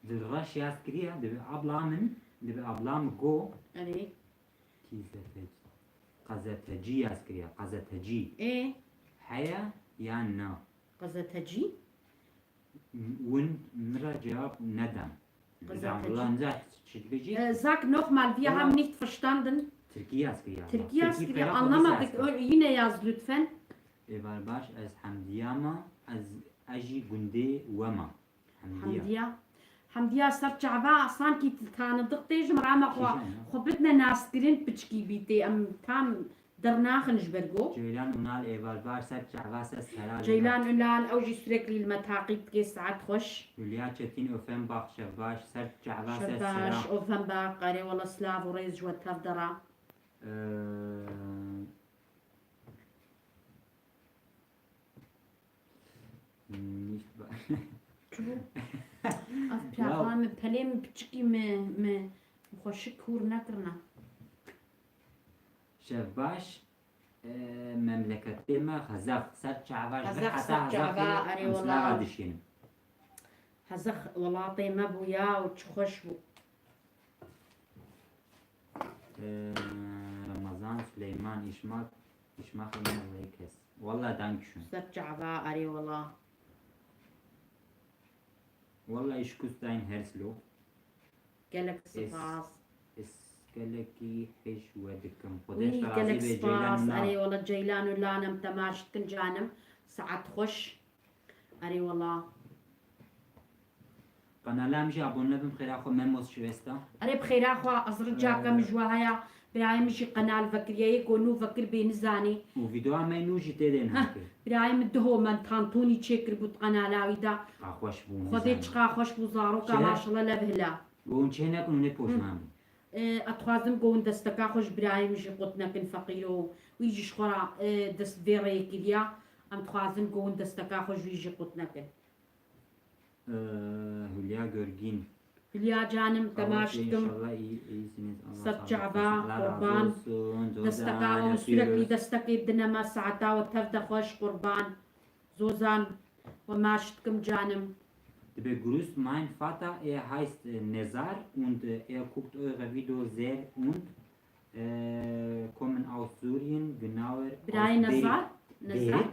درغاش ياسكريا دبي ablamın دبي ablam go أري gazeteci yaskriya gazeteci إيه haya yani قزتجي ون مرة جواب ندم Gazeteci. Ulanca çekileceği Sag nochmal, wir Ja. haben nicht verstanden. Türkiye askeriya. Türkiye askeri anlamadık. Yine yaz lütfen. Evarbaş az hamdiyama az aji günde vema. حمدية حمدية صرت شعباء صانكي tanıdık değil mi ama خبتنا ناس كرين بتشكي بيتي أم تام درناخن جبرجو Ceylan unal evarbaş sert çavasa seral. جيلان إلان أوجي sürekli المتاقيت كي ساعات خوش Hülya Çetin öfen bak şevbaş sert çavasa شباش seral. أوفن باقري والله سلاف وريز جوات تفدرا Nicht أف بيعقام بليم بتشكي م خوشك كور نكرنا Şevbaş memlekette mi Kazak sert çavaş Kazak, sert çava, arı vallahi. düşenim. هزخ ولاطي ما بويا وتشخش Ramazan Süleyman İşmak Reykes. Vallahi dankeschön. سرجع بقري والله Vallahi ich küsse dein Herzlo. قالك سباس Es geleki حشوتكم. وي Kodeş قالك terazi ve سباس ceylanına. أري والله جيلان ولا أنا متماشت كن جانم ساعات خش أري والله Kanala مش abone bim خير أخو مموز شويستا. أري بخير أخوة أزرجا كم جواها برايم شي قنال فكرية يكونوا فكر بين زاني Bu video ama nuji teden hakkı. برايم الدهو من تانتوني تشكر بوت قنالاوي دا Hoş bu. خذي تشقا خوش بوزارو شلا؟ ما شاء الله لبهلا Bu çenek onu ne poşmam. أتخاذم قون دستكا خوش برايم جي قطنا كن فقيرو ويجي شخرا دست فيري كريا أم تخاذم قون دستكا خوش ويجي قطنا كن Hülya Görgin. Hülya canım tamaştım İnşallah iyisiniz. Allah Sert sağlık Çaba, versin. Allah razı kurban. olsun. دستكا Zozan وسلك لي yapıyoruz. دستك يدنا ساعتا وتفدا خوش قربان زوزان وماشتكم جانم Begrüßt mein Vater, heißt Nezar und guckt eure Videos sehr und kommen aus Syrien, genauer براي aus نزار نزار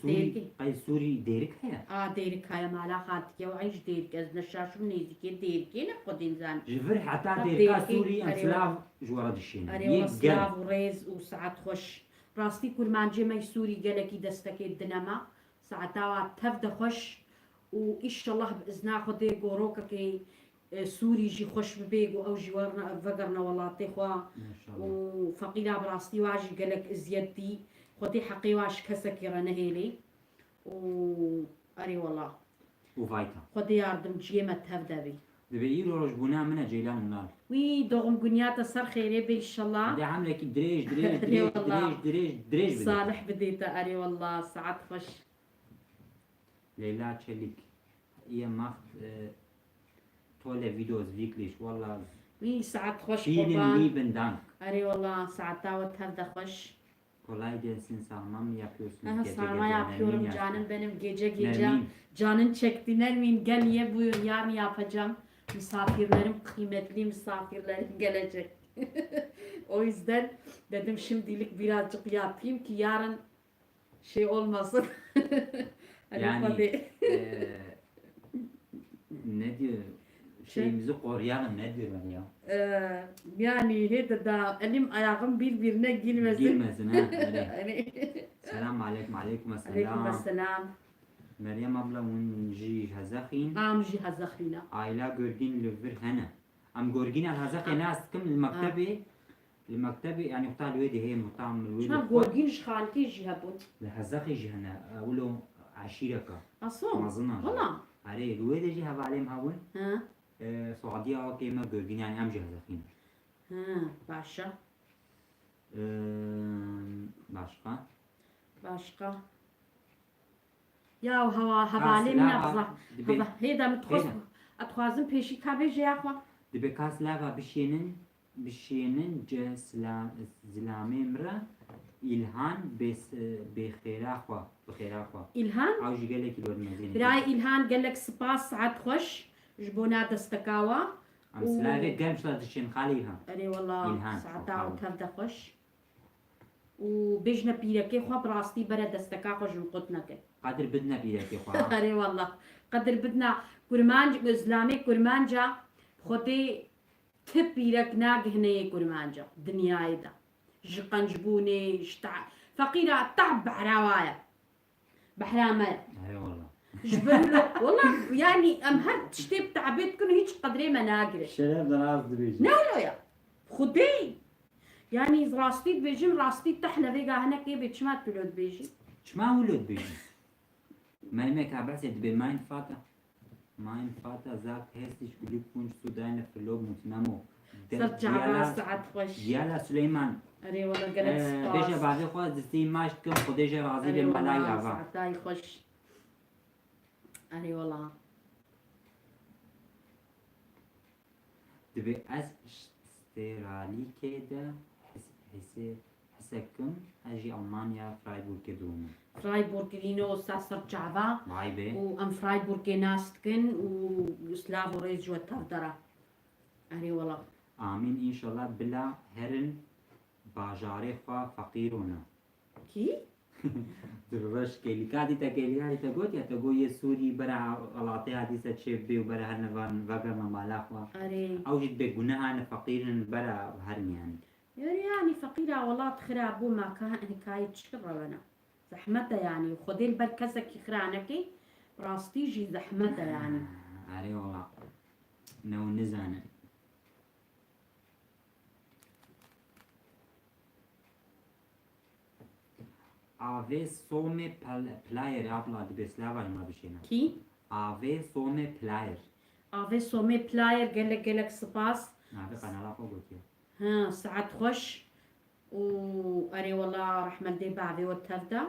Derik. Ay Suri Derik ya. ديرك هاي مالا خاتك وعيش ديرك از نشاشم نيزكي ديركي نقدين زان Jivir hatta Derik, Derika Suri أريوة. Slav جوار دشين. أري وصلاف وريز وساعات خوش راستي كل ما نجي مي سوري قالك دستك الدنما ساعتا تفدا خوش وإن شاء الله بإذن خدي قوروكا كي سوري جي خوش ببيقو أو جوارنا فقرنا والله تخوا ما شاء الله. وفقيرة براستي واجي قالك زيادتي خدي حقي واش كسكي رنهيلي وأري والله وفايتا. خدي ياردم جيمة تفدا بي دبيرو رجبونا من جيلان النار. وي دوغم قنياتا صار خيري بي إن شاء الله دي عاملة كي دريج دريج أري دريج والله. دريج دريج بدي. صالح بديتا أري والله ساعات خوش Leyla Çelik. Ihr macht tolle Videos, wirklich. Wallah. وي ساعات خوش Vielen قربان lieben Dank. أري والله ساعتا وتهدى خوش Kolay gelsin, sağlam mı yapıyorsunuz? Aha Gece sarma gece yapıyorum Nermin canım yaptı. benim gece gece Nermin. canın çekti Nermin gel ye buyur yarın yapacağım misafirlerim kıymetli misafirlerim gelecek o yüzden dedim şimdilik birazcık yapayım ki yarın şey olmasın hani Yani hadi. ne diyor? şeyimizi koruyalım ne diyorum ya. Yani hede da elim ayağım birbirine girmesin. Girmesin ha. Öyle. Yani. Selamun aleyküm Aleyküm selam. selam. Meryem abla ونجي هزاخين Amji hazakina. عائلة جورجين لفر هنا أم جورجين الهزاخي ناس كم المكتبة يعني قطع الويدي هي مطعم الويدي شما gorgin şkanti jihabun. الهزاخي جي هنا أقوله عشيرة Asom. مظنة Valla. عليه الويدي جي هبا عليهم هون Ha. سعودية كيما جورجين يعني أم جي هزاخين Ha. Başka. başka Başka. Ya havalim lava, nabza. dibe- Heda mitxos. Heda. Atxwazim peşi kabe jiyaxwa. دبي كاس لافا بشينن زلامي مرة إلهان بس بخيرا خوا İlhan. أو جي قال لك الواد مزين Biray İlhan gelek spas saat xoş. Jbona destakawa. أم سلافي قام شلا تشين خاليها أري والله إلهام. ساعتا وتهفدا خوش وبيجنا بيركي خوا براستي برا دستكا خوش نقطنك قادر بدنا بيدك يا خوا أري والله قدر بدنا كرمانج إسلامي كرمانجا خدي تب بيرك ناقهني كرمانجا دنيا دا جقنجبوني فقيرة تعب بحراوايا بحرامايا أي والله جبنا والله يعني أمهر تشتي بتعبيتكن هيك قدري ما ناقري شرب دراز دبيج يا خدي يعني راستي بيجم راستي تحلى فيجا هنا كي بتشمات تلود بيجي شما ولد بيجي ما يمك عباس دبي ما ينفاتا زاك هستش بلي كونش سودان في اللوب متنامو صرت جعبا ساعات خوش ديالا سليمان أري والله قلت بيجا سباس بعد خواز دستي ماش كم خديجة راضي أري بالملاي والله عبا ساعتاي خوش أري والله دبي أس استرالي كده حسكم أجي ألمانيا فرايبورغ كدروم فرايبورغ لينو صرت جعبا باي بي وأم فرايبورغ ناستكن وسلافو ريز جو تفدرا أري والله آمين إن شاء الله بلا هرن باجاري خوا فقيرونا كي دربش كيلي كادي تكيلي هاي تقول يا تقول يا سوري برا غلاطي هذه ستشيب بي وبرا هالنفان فقر ما مالاخوا أري أو جد بجناها أنا فقيرن برا هرن يعني يعني فقيرة والله تخرابو ما كان كاي تشكر وانا زحمتها يعني خدي البركزك يخرانكي راستي جي زحمتها يعني علي والله نو نزانة آوه سومه پلایر ابلا دی بسلاوه ما بشینه كي آوه سومه پلایر افي سومي بلاير قالك سباس آوه قنالا فوقوتي ها ساعات خوش واري والله رحمة دي بعضي والتفدا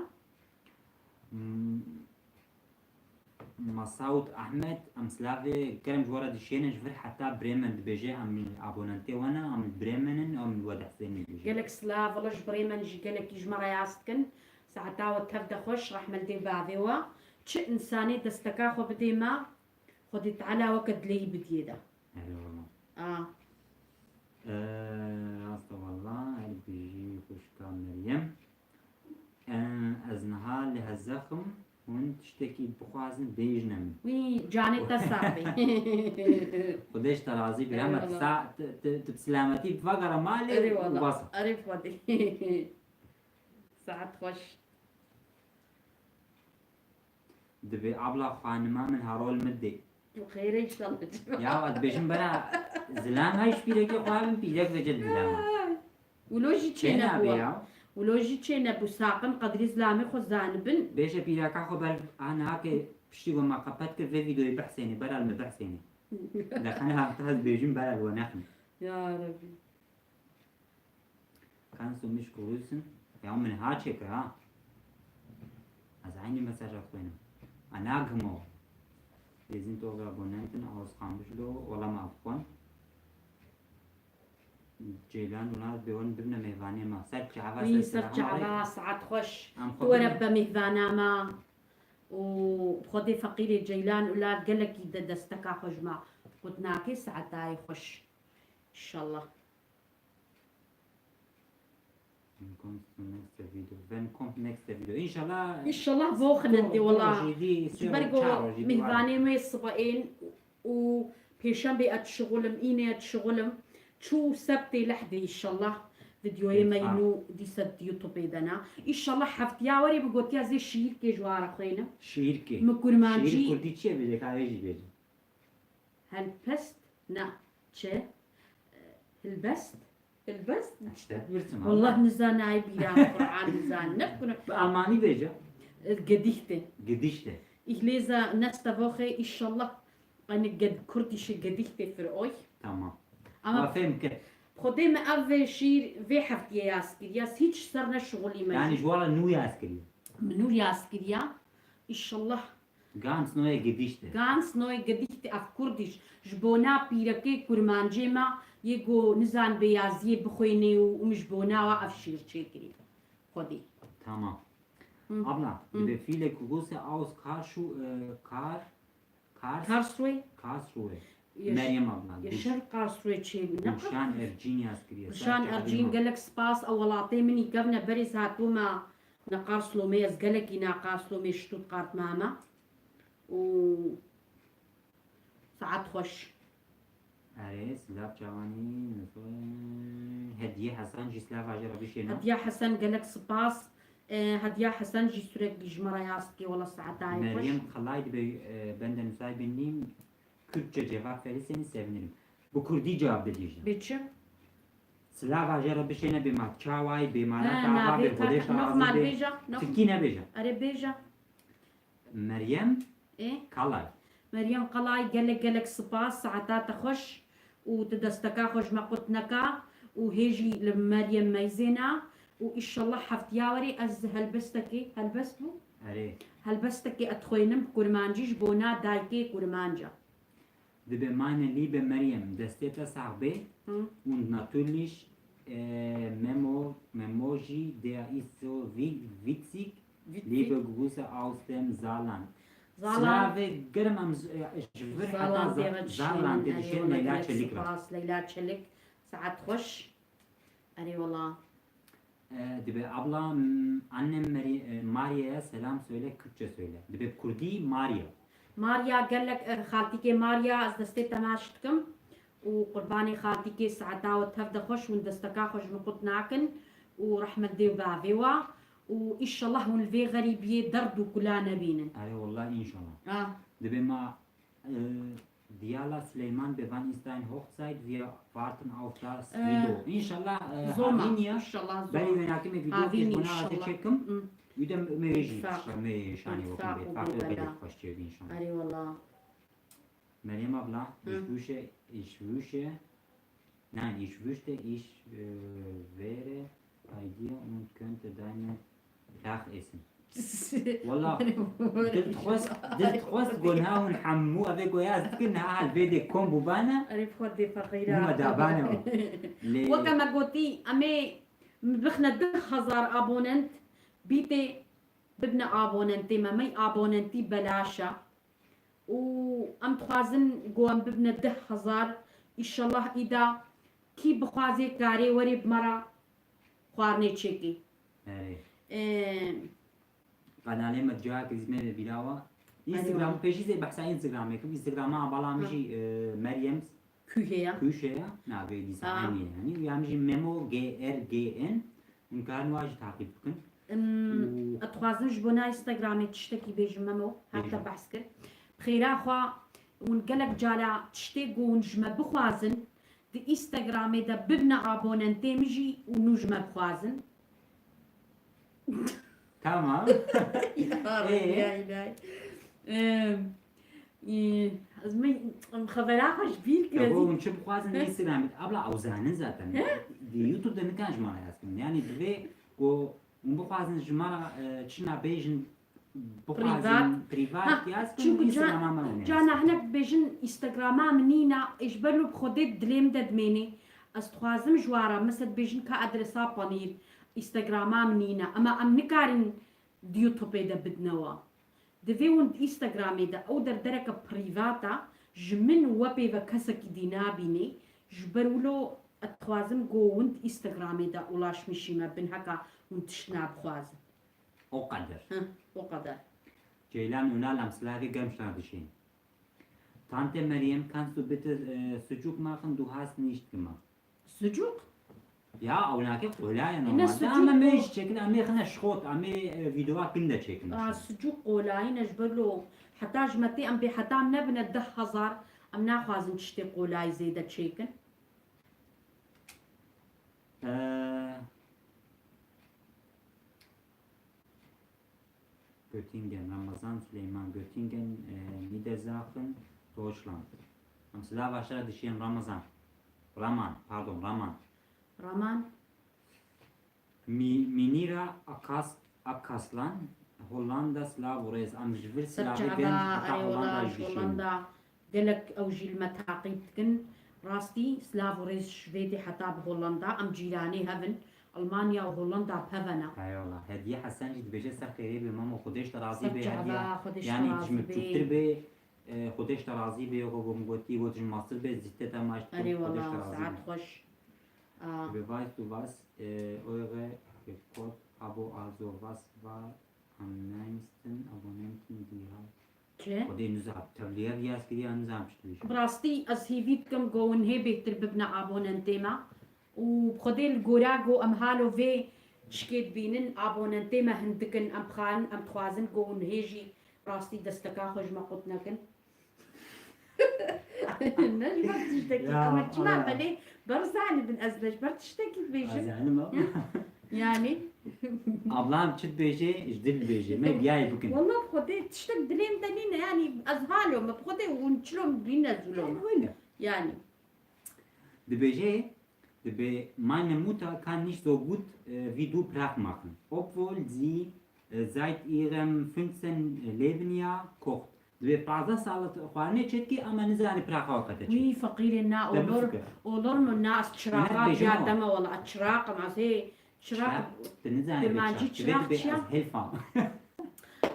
مسعود احمد ام سلاوه كرم جوارا دشينه جفر حتى بريمن بيجي ام ابوننتي وانا ام بريمن ام الواد حسين بيجي قالك سلاف والله جبري منجي قالك يجمر ياستكن ساعتا والتفدا خوش رحمة دي بعضي وا تش انساني دستكا خو بدي ما خدي تعالى وقت لي بديدا اي والله راست والله هل بيجي خوشكا مريم از نهار لهزخم هون تشتكي بخوازن بيجنم وي جاني تصابي خديش ترازي أي بهم والله. ساعة بسلامتي بفقر اري مالي والله وبصر اري فودي ساعات خوش دبي عبلا خانما من هارول مدي بخير ان شاء الله يا واد بيجن بنا زلام هاي شبيلك خوابن بيدك وجد زلام ولوجي چينا تشينا بوا بيا ولوجي تشينا بو ساقن قدري زلامي خو زانبن بيجا بيدك خو بل انا هاكي بشتي وما قبت كل فيديو بحسيني بلا المبحسيني دخلنا هاي بيجن بلا ونحن يا ربي كان سميش كروسن يا من هاتشك ها از عيني مساج اخوينا انا اقمو لازم توغا ابوننتن او سقامش له ولا ما افقون جيلان ولاد بيون ببنا ميفاني ما سرج عباس وي سرت على ساعات خوش ورب مهفانا ما وخدي فقيري جيلان اولاد قالك دستكا حجما قلت ناكي ساعتاي خوش ان شاء الله When kommt nächste Video? Inshallah. ان شاء الله بوخنا دي والله جدي برقو مهفاني ما الصباين پیشنبه اتشغلم اینه اتشغلم چو سبتی لحظه ایشالله فيديوهي ما ينو ديسات يوتيوب دنا ان شاء الله حفتيا وري بقولتيا زي شير كي جوار خينا شیر کی مكرمانجي شیر کردی چیه بیده کاریجی بیده هالبست نا چه البست البست işte bilirsin والله نزان هاي بيرا قرآن نزان نكون Almani بیجا قديحتي gidişte ich lese nächste Woche ان شاء الله eine kurdische Gedichte für euch tamam ama وفهم که خدي ما أف شير في حفتي ياسكرياس هيج صرنا شغلي ما yani جوالا نوی از کردی منو ياسكريا ان شاء الله ganz neue gidişte ganz neue Gedichte auf Kurdisch جبونا بيركي كرمانجيما يجو نزان بيازيه بخويني ومجبونا وقف شير شكري خدي tamam abla bir de viele Grüße aus كارسوي Karlsruhe يش- Meryem abla يشر كارسوي شي نقل Gülşen Ercin yaz kiriyor مشان ارجين قالك سباس اولاتي مني قبنا بريز هاتوما نقارس لوميز قالك نقارس لومي شتوت قارت ماما و ساعات خوش Are Slav Cavani Hediye Hasan Cislav Ajara bir şey ne? هديا حسن قالك سباس هديا حسن جي سورك جمرة ياسكي والله ساعات خوش Meryem Halaydı benden müsaadenliyim Kürtçe cevap verirseniz sevinirim. Bu Kurdi cevap edeceğim. بيتشم Slav Ajara bir şey ne bilmem. Çavay bilmem. انا Tava bir بيتا kodeş نوخمال ağzı bir. بيجا نوخ Türkiye ne bileceğim? اري بيجا Meryem ايه Kalay. مريم قلاي قالك سباس ساعات خوش وتدستكا خوش ما قلت نكا وهيجي لمريم ميزينا وإن شاء الله حفتياوري أز هلبستكي هلبستو Are هلبستكي أتخوينم كورمانجيش بونا دايكي كورمانجا Liebe meine liebe Meryem, das Theta Sabe und natürlich Memoji, der ist so witzig. Liebe Grüße aus dem Saarland. Slave Germam Schwür زالان Saarland dedişen Leyla Çelik var. سباس ليلى تشلك ساعات خوش أري والله Dibe abla annem Maria'ya selam söyle, Kürtçe söyle. Dibe Kurdi Maria. ماريا قالك خالتي ماريا از دستي تماشتكم وقرباني خالتي ساعتا وتفدا خوش وندستكا خوش نقط ناكن ورحمة ديو بافيوا وإن شاء الله ونلفي غريبية دردو كلنا بينن Are vallahi inşallah. آه Dibe ma Diala Süleyman bewann ist ein Hochzeit. Wir warten auf das Video. İnşallah زوما Havinia. إن شاء الله Ben زوما yönetim video Havinia ki إن buna شاء adı الله çekim. أمم. Yüde meveji. İttifak. Meşani İttifak bakın. Farklı وبلد. bedel başlıyor inşallah. أري والله Meryem abla, ich wünsche, nein, ich wünschte, ich wäre bei dir und könnte deine Dach essen. والله دلت قولها ونحمو avec وياز كنا هالفيديو كوم بوبانا أري بخدي فقيرة هما دابانا وكما قلتي أمي بخنا دخ هزار أبوننت بيتي بدنا أبوننتي ما مي أبوننتي بلاشة وأم تخازن قوام ببنا ده هزار إن شاء الله إذا كي بخوازي كاري وري بمرا خوارني تشيكي قناة متجاك زميل بلاوة Instagram peşi bahsa Instagram yakın Instagram'a bağlamışı Meryem كوهيا Küşe'ye ne böyle dizayn yani yani memo grgn und kann واجد takip bakın أتخازن جبونا إنستغرامي تشتكي بيجممو حتى بحسكر خيرا خوا ونقلك جالا تشتي ونجمة بخوازن دي إنستغرامي دا ببنا أبوننتي مجي ونجمة بخوازن tamam يا إلهي خبرها خوش بير Ya bu كرازي onun için bazı Instagram abla avzanın zaten. YouTube'da ne kadar jmara yazdım. Yani ve o bu bazı jmara çina bejin bu bazı privat yazdım. çünkü Instagram'a mı جانا هناك بيجن انستغراما منينا اجبرلو بخودي دليم ددميني استخوازم جوارا مثل بيجن كادرسا بانير انستغراما منينا اما ام نكارن ديوتوبي دا بدنوا دفيون انستغرامي دا او درك بريفاتا جمن وبي وكسك دينابيني جبرولو اتخوازم قوند انستغرامي دا اولاش مشيما بن هكا ونتشنا بخوازم O kadar. وقدر Ceylan Ünal Amsıları gelmişler düşün. Tante Meryem, kannst du bitte sucuk machen? Du hast nicht gemacht. Sucuk? Ya avlaki kolay Yine normalde sucuk ama bu. meş çekin ama yine şkot ama videoya kinde çekin. سجوق قولاين اجبرلو حتى جمتي ام بحتى نبنى ده هزار ام ناخذ تشتي قولاي زيادة تشيكن Göttingen, Ramazan Süleyman Göttingen, Niedersachsen, Deutschland. Am Slava aşağı dışıyım Ramazan. Raman. رمان Minira Akaslan, Hollanda Slavores, am Jvil Slavi ben سرجعبا hatta اي Hollanda والله dışıyım. هولندا قالك اوجي المتاقيتكن راستي سلافوريز شفيدي حتى بهولندا ام جيراني هفن المانيا وهولندا بهفنا Eyvallah. Hediye Hasan cid beje sakere be mama Xudeş tarazi be hediye. سرجعبا خدش Yani ترازي cimri بي çuttur be Xudeş tarazi be o gomgoti o cim masır be zitte tamaş اري Xudeş والله tarazi ساعات be. خوش Weißt du was eure Rekord Abo also was war am meisten Abonnenten die habt? چه؟ Xudeş nüzab tabliğe yaz ki ya nüzab çıkmış. براستي از هيفيتكم جوون هي بيتر ببنا ابوننتيما وبخدي الجوراجو ام هالو في شكيت بينن ابوننتيما هندكن ام خان ام خوازن جوون هيجي براستي دستكا خج ما قلتناكن نجمع تشتكي يا اما تجمع الله. بلي برزعني بن ازلج بر تشتكي بيجن Azanım ama. يعني Ablam çıt beje, ijdil beje. Me biyay bugün. والله بخدي تشتك دليم دلينا يعني ازهالو ما بخدي ونشلون بينزلون Öyle. يعني Meine Mutter kann nicht so gut wie du Prag machen, obwohl sie seit ihrem 15. Lebensjahr kocht. Fazla sağlık خواهرنه چت کی اما نزانی پراخ وقت چی. وي فقير النا ده ولور بفكر. ولورنو الناس شراقات بيجمعوا. يا دم والله اشراق مع زي شراق نزانی ما بچه. جيت شراق شيا. هلفا.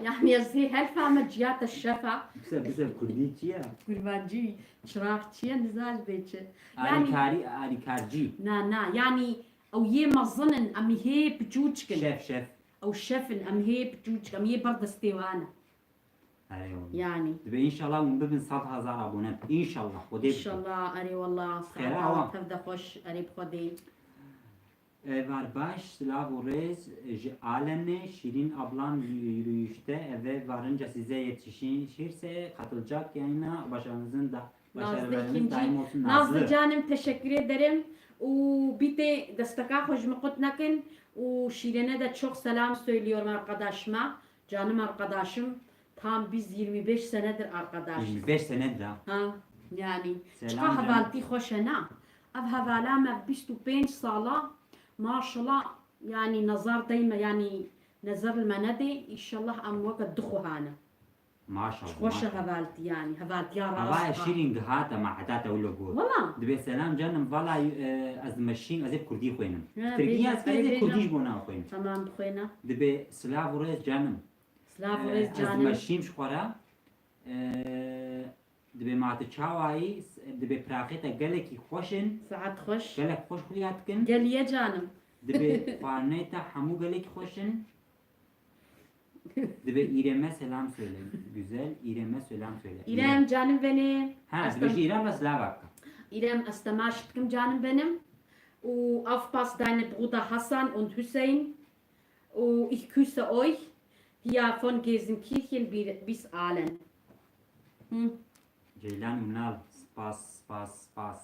يعني زي هلفا مجيات الشفا بسر کردی چیه؟ قربانجي شراق شيا نزاج بيتش يعني آریکارجی. نا يعني او يه مظنن ام هي بجوجكن شف. او شفن ام هي بجوجك ام هي برد استيوانا Eyvallah. يعني Ve inşallah bunu bin 100,000 abone. İnşallah. O ان değil. شاء الله اري والله خير، سعادة عوام. تبدا خوش اري بخدي Varbaş, Slavurez, Alene, Şirin ablam yürüyüşte eve varınca size yetişirse katılacak yayına başarınızın da Nazlı başarılarınız ikinci. daim olsun. Nazlı canım teşekkür ederim. وبيتي دستكا خوش مقتنكن وشيرene de çok selam söylüyorum arkadaşıma. Canım arkadaşım. Tam biz 25 senedir arkadaşız. 25 senedir ha. Ha yani. Selam Çıka canım. havalti hoşena. Ev havalama 25 sala. Maşallah yani nazar dayma yani nazar المنادي ان شاء الله ام وقت دخوهانا Maşallah. خوش maşallah. havalti yani havalti ya Ama راس Şirin gıhata ma hatta öyle bu. والله Dibe selam canım valla az meşin az hep Kurdi koyunum. Ha, Türkiye beyler, az kez beyler. Kurdiş bona koyun. تمام بخوينا Dibe Slavurez canım. سلافوريز از جانم ماشیم شخورا دبی مات چاوایی دبی پراخیت گلکی خوشن ساعات خوش گلک خوش خویات کن قال لي يا جانم دبی خانیتا همو گلک خوشن دبی ایرمه selam söyle güzel İrem'e selam söyle إيرام جانم بني ha dibeci İrem ve Slavak إيرام أستماشتكم جانم benim وأفباس deine Bruder Hassan und Hussein und ich küsse euch hier von Gelsenkirchen bis Aalen. Ceylan Ünal spas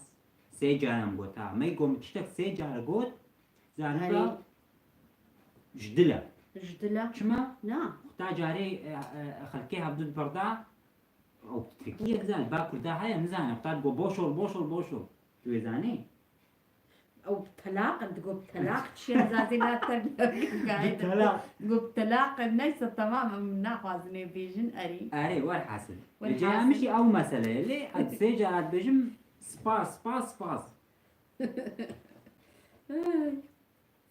سه جانم گوتا می گم چتک سه جار گوت زانبا جدله جدلة چما نا تا جاری خلکی هبدود بردا او ترکیه گزال با کرده های نزانه اختار گو بوشول تو زانی أو بطلاق تقول بطلاق شيء زازي لا طلاق. تقول بطلاق الناس تماما من ناخذني بيجن أري اره ور حاصل والحاصل. جا مشي او مساله لي اد سه جارات بجم سپاس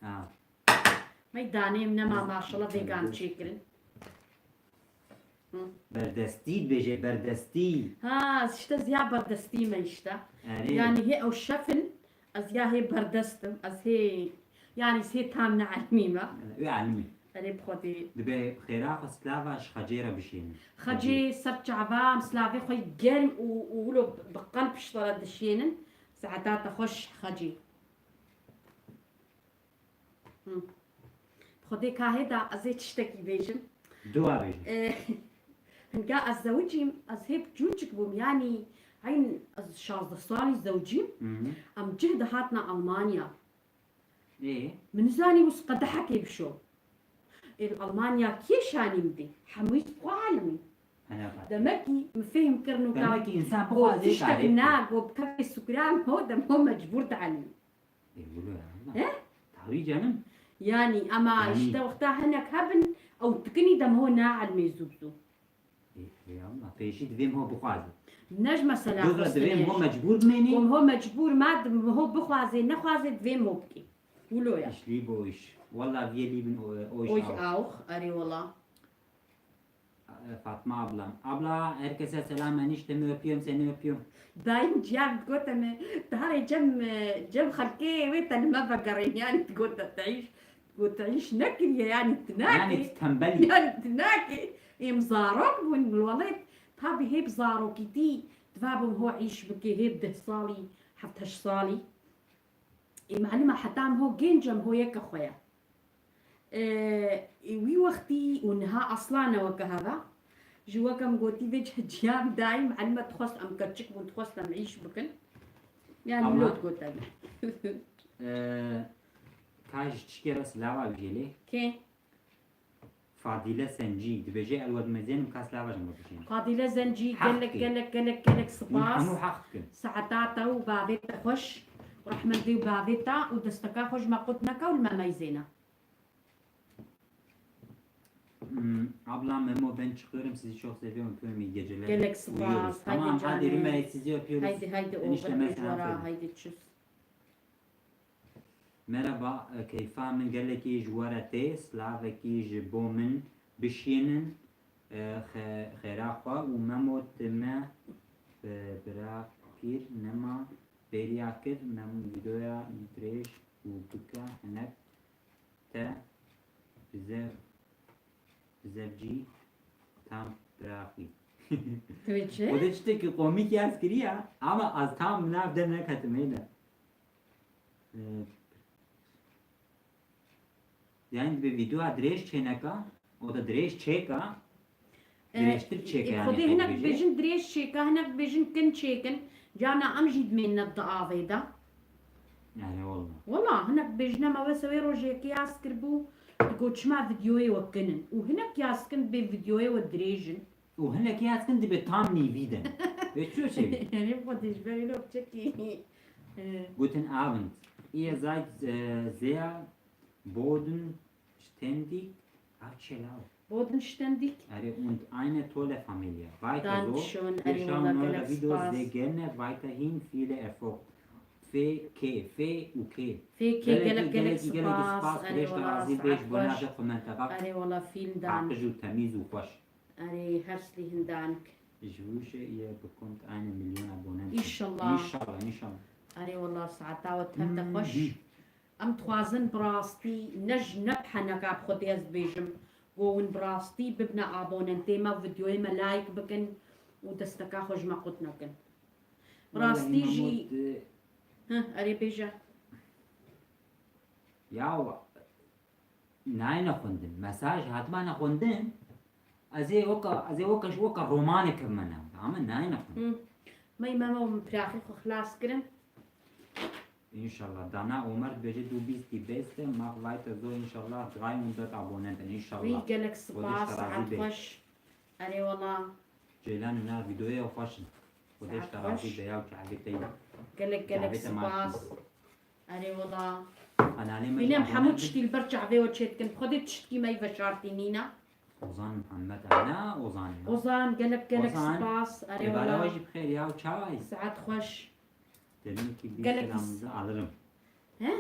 اه ما يداني منما ما شاء الله فيجان تشيكرن بردستی بجه بردستی ها اشتا زيا بردستي ما اشتا اره يعني هي او شفن از يا هي بردستم از هي يعني هي تامنا علميمة علمی أري بخدي دبي خيراق سلافاش خجيرة بشين خجي سرت عبام سلافي خوي جرم وولو بقلب شطرة دشينن ساعتها تخش خجي بخدي كاهدا أزيت تشتكي بيجم دوا بيجم هنقا الزوجي أزهب جونجك بوم يعني عين شاز صالي زوجي أم جهد هاتنا ألمانيا ايه من زاني وس قد حكي بشو الألمانيا كيشاني مدي حميت عالمي انا دمكي مفهم كرنو دمكي انسان هو بقى زيك تشتغل عليك ناق وبكفي السكران هو دم هو مجبور تعلم يقولوا يا الله تعوي جنم يعني أما يعني. اشتا وقتها هناك هبن أو تكني دم هو ناعل ميزوبزو ايه يا الله فيشي دفيم هو بقازي نجمة سلام دوغرا دفيم هو مجبور مني قوم هو مجبور ما دم هو بخوازي نخوازي دويم هو بكي ولو يا ايش لي بوش والله في لي بن اوش اوش اوخ اري والله فاطمة abla herkese selam eniştemi öpüyorum seni öpüyorum. دايم جاب تقول انا تهاري جم خلكي ويت انا ما بقرين يعني تقول تعيش نكرية يعني تناكي يعني تنبلي يعني تناكي مزاروك والله تابي هيب زاروكي تي تفابم هو عيش بكي هيب ده صالي حفتش صالي معلمة حتام هو جنجم هو يك خويا وي وقتي ونها اصلا وكهذا جوا كم قوتي وجه جيام دايم معلمة تخص ام كتشك وتخص نعيش بكن يعني أما- لوت قلت انا كاج تشكيرة سلاوة بجيلي كي فاضلة سنجي دبجي الود مزين مكاس لاوة جنب بجين قاضي زنجي حقي. قالك ونحمو سباس حقكن ساعتاتا وبابيتا خش ورحمة دي وبابيتا ودستكا خش ما قلتناكا والما ميزينا ablam Memo ben çıkıyorum sizi çok seviyorum öpüyorum iyi geceler. قالك سباس Uyuyoruz. Tamam هايدي hadi جاني Rümey sizi öpüyoruz. هايدي Enişte اوفر mesela ورا söyle. هايدي تشوس Merhaba keyfa min geleki jwarete slaveki jibomin bişinin xeraqa u Memo teme bırakır nema beriyakir Memo videoya dreş u bıka henek te bizevci tam bırakır. تويتشي O da işte ki komik yazgiri ya ama az tam ne yaptığını ne katmayla. Yani bir video adres çeneka o da adres çeka Dreştir çeka yani. خذي هناك تدريجي. بيجن دريش شيكا هناك بيجن كن شيكن جانا امجد من الضعافة ده Yani olma. والله هناك بيجنا ما بسوي روجيك ياسكر بو تقول شما فيديوي وكنن وهناك ياسكن بفيديوي ودريجن O henek yazkın dibe tam nividen. Ve şu şey. يعني بقديش بالي بتشكي Guten Abend. Ihr seid sehr bodenständig. Abschellau. بودنشتنديك Und eine tolle Familie. Weiter so. Dankeschön, Wir Ari, schauen والله eure قالك Videos سباس. sehr gerne. Weiterhin viele Erfolg. Fe uke. فيك قالك سباس اري Beş والله tarazi ساعات beş خوش bonada komentara. اري والله فيلم دانك Pakıcı temiz u hoş. اري هرسلي دانك Ich wünsche, ihr bekommt 1 Million Abonnenten. Inshallah. Inshallah, inshallah. اري والله ساعتا وتهدى مم. خوش ام توازن براستي نج نبحى نقاب خديز بيجم وون براستي ببنا ابوننتي ما فيديوي ما لايك بكن ودستكا خوش ما قلتنا كن براستي Vallahi جي Mahmut, ها اري بيجا ya nein nakundin. Mesaj hatma nakundin. Az oka romanı kırmana. Ama nein nakundin. ماي ماما براخي خو خلاص كرن İnşallah. Dana Ömer Bece du bist die Beste. Mach weiter so. İnşallah 300 Abonnenten. وي İnşallah. قالك سباس وديش ساعات تراضي بيه. خوش اري والله Ceylan iner videoya hoşun. Kodeş Saat tarazi hoş. beyav kâbeteyim. قالك جعبتها سباس اري والله Anneannem بينام حمود تشتي البرجع في وتشتكن خدي تشتكي ماي فشارتي نينا Ozan Muhammed Ana Ozan. اوزان قالك أوزان. سباس اري Bana والله vajib khair ya çay. ساعات خوش Dedim ki bir Galaxy. selamınızı alırım. ها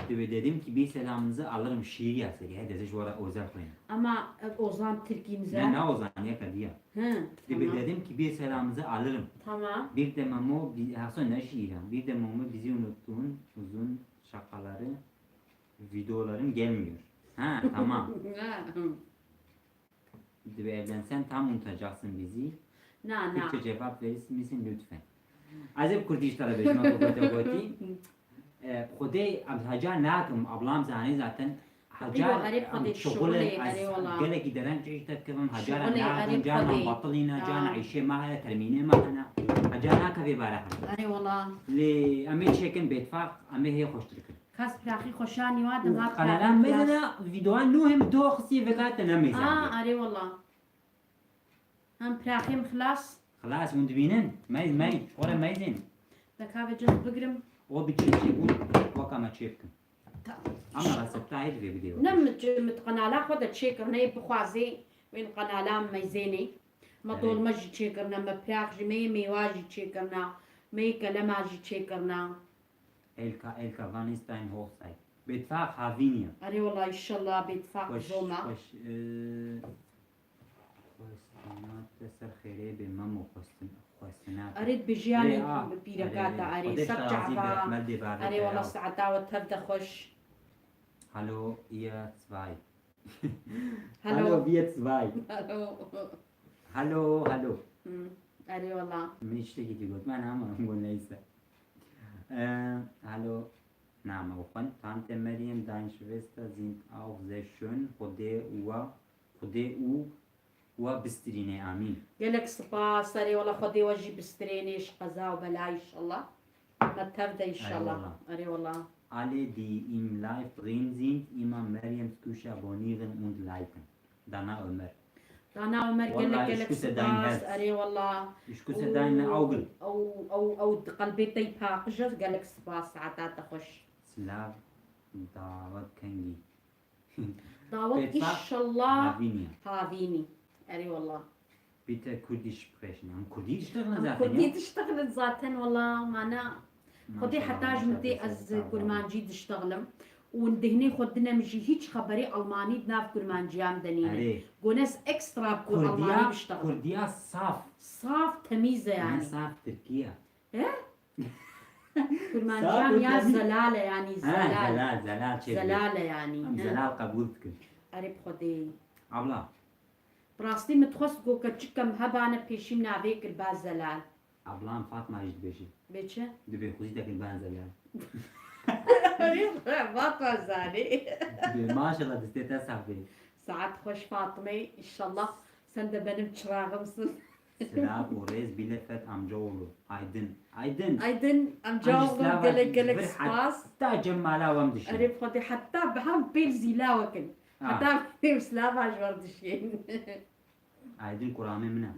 Dedim ki bir selamınızı alırım şiir yazır. Ya dedi şu ara özel koyun. اما اوزان تركي Ne مزان Ozan ya kadiya. ها تمام Dedim ki bir selamınızı alırım. تمام Bir de Memo, aslında ne şiir? Bir de Memo bizi unuttuğun uzun şakaları, videoların gelmiyor. Ha tamam. Ha. Dibe evlensen tam unutacaksın bizi. Na. Türkçe cevap verir misin lütfen? Az hep Kürdiş tara bejma goti. Xudey Hacer nakim ablam zani zaten حبيبي قريب خدي شغله شغلي قريب والله قالك درن تعيش تكفم حجر شغلي ناكم قريب جانا خدي. مبطلين جانا آه. عيشه معنا ترمينه معنا حجرنا كفي بارح أري والله لأمي شيكن بيتفاق أمي هي خوش تركن كاس براخي خوشاني واد ما أنا لا مثلا فيديوهات نوهم دو خصي فكات نمي أري والله هم براخي مخلاص خلاص مندبينن ما ولا ما يزين دكافة جنس بقرم هو بتشيل يقول وكا ما تشيكن أما رسبتها هيد في فيديو نم متقنالا خود تشيكر ني بخوازي وين قنالا ميزيني ما طول ما جي تشيكرنا ما براخ جي مي واجي تشيكرنا مي كلمة جي تشيكرنا إلكا فانستاين هوفسايد بيتفاق هافينيا أري والله إن شاء الله بيتفاق زوما وش خوستنات تسر خيري بمامو خوستنات أريد بجياني بيركاتا أريد قديش سبجع تعزيب با رحمل دي بارك أري والله ساعتا وتبدا خوش هلو ihr zwei هلو Hallo wir zwei هلو Hallo أري والله مش تيجي تقول ما نعم نقول ليس Hallo Name offen Tante Mariam deine Schwester sind auch sehr schön خدي وبستريني آمين قالك سباس أري والله خدي وجي بسترينيش قزا وبلاي إن شاء الله ما تبدا إن شاء الله أري والله alle die im Live drin sind immer Mariams Küche abonnieren und liken Dana Ömer أنا عمر قالك سباس أري والله ich küsse deine Augen أو قلبي طيبها قجز قالك سباس ساعتا تخش Slav دعوت كنجي دعوت إن شاء الله Lavinia هافيني أري والله bitte Kurdisch sprechen am Kurdisch اشتغلنا ذاتنا كردي تشتغل ذاتن والله معنا خدي حتاج متي از كرمانجي تشتغلم وندهني خدنا مجي هيج خبري ألماني بناف كرمانجي عم دنينه قونس اكسترا بكو ألماني بشتغل كرديا صاف صاف تميزة يعني يعني صاف تركيا كرمانجي عم يا زلالة يعني زلال زلال شيء زلالة يعني زلال قبولتك قريب خدي abla براستي متخص جو كتشكم هبانة بيشيم نافيك الباز زلال ablam Fatma جد بيجي بيتشا دبي خوزيتك البان زلال ما زاني ما شاء الله دستيتها صاحبي ساعات خوش فاطمة إن شاء الله سند بنم تشراغم Slav وريز بلفت amcaoğlu Aydın أيضا أم جاوب قلك سباس تا جمالا ومدشي قريب خدي حتى بهم بيلزي لا وكن حتى بيمسلا باش وردشين Aydın Kur'an'ı mı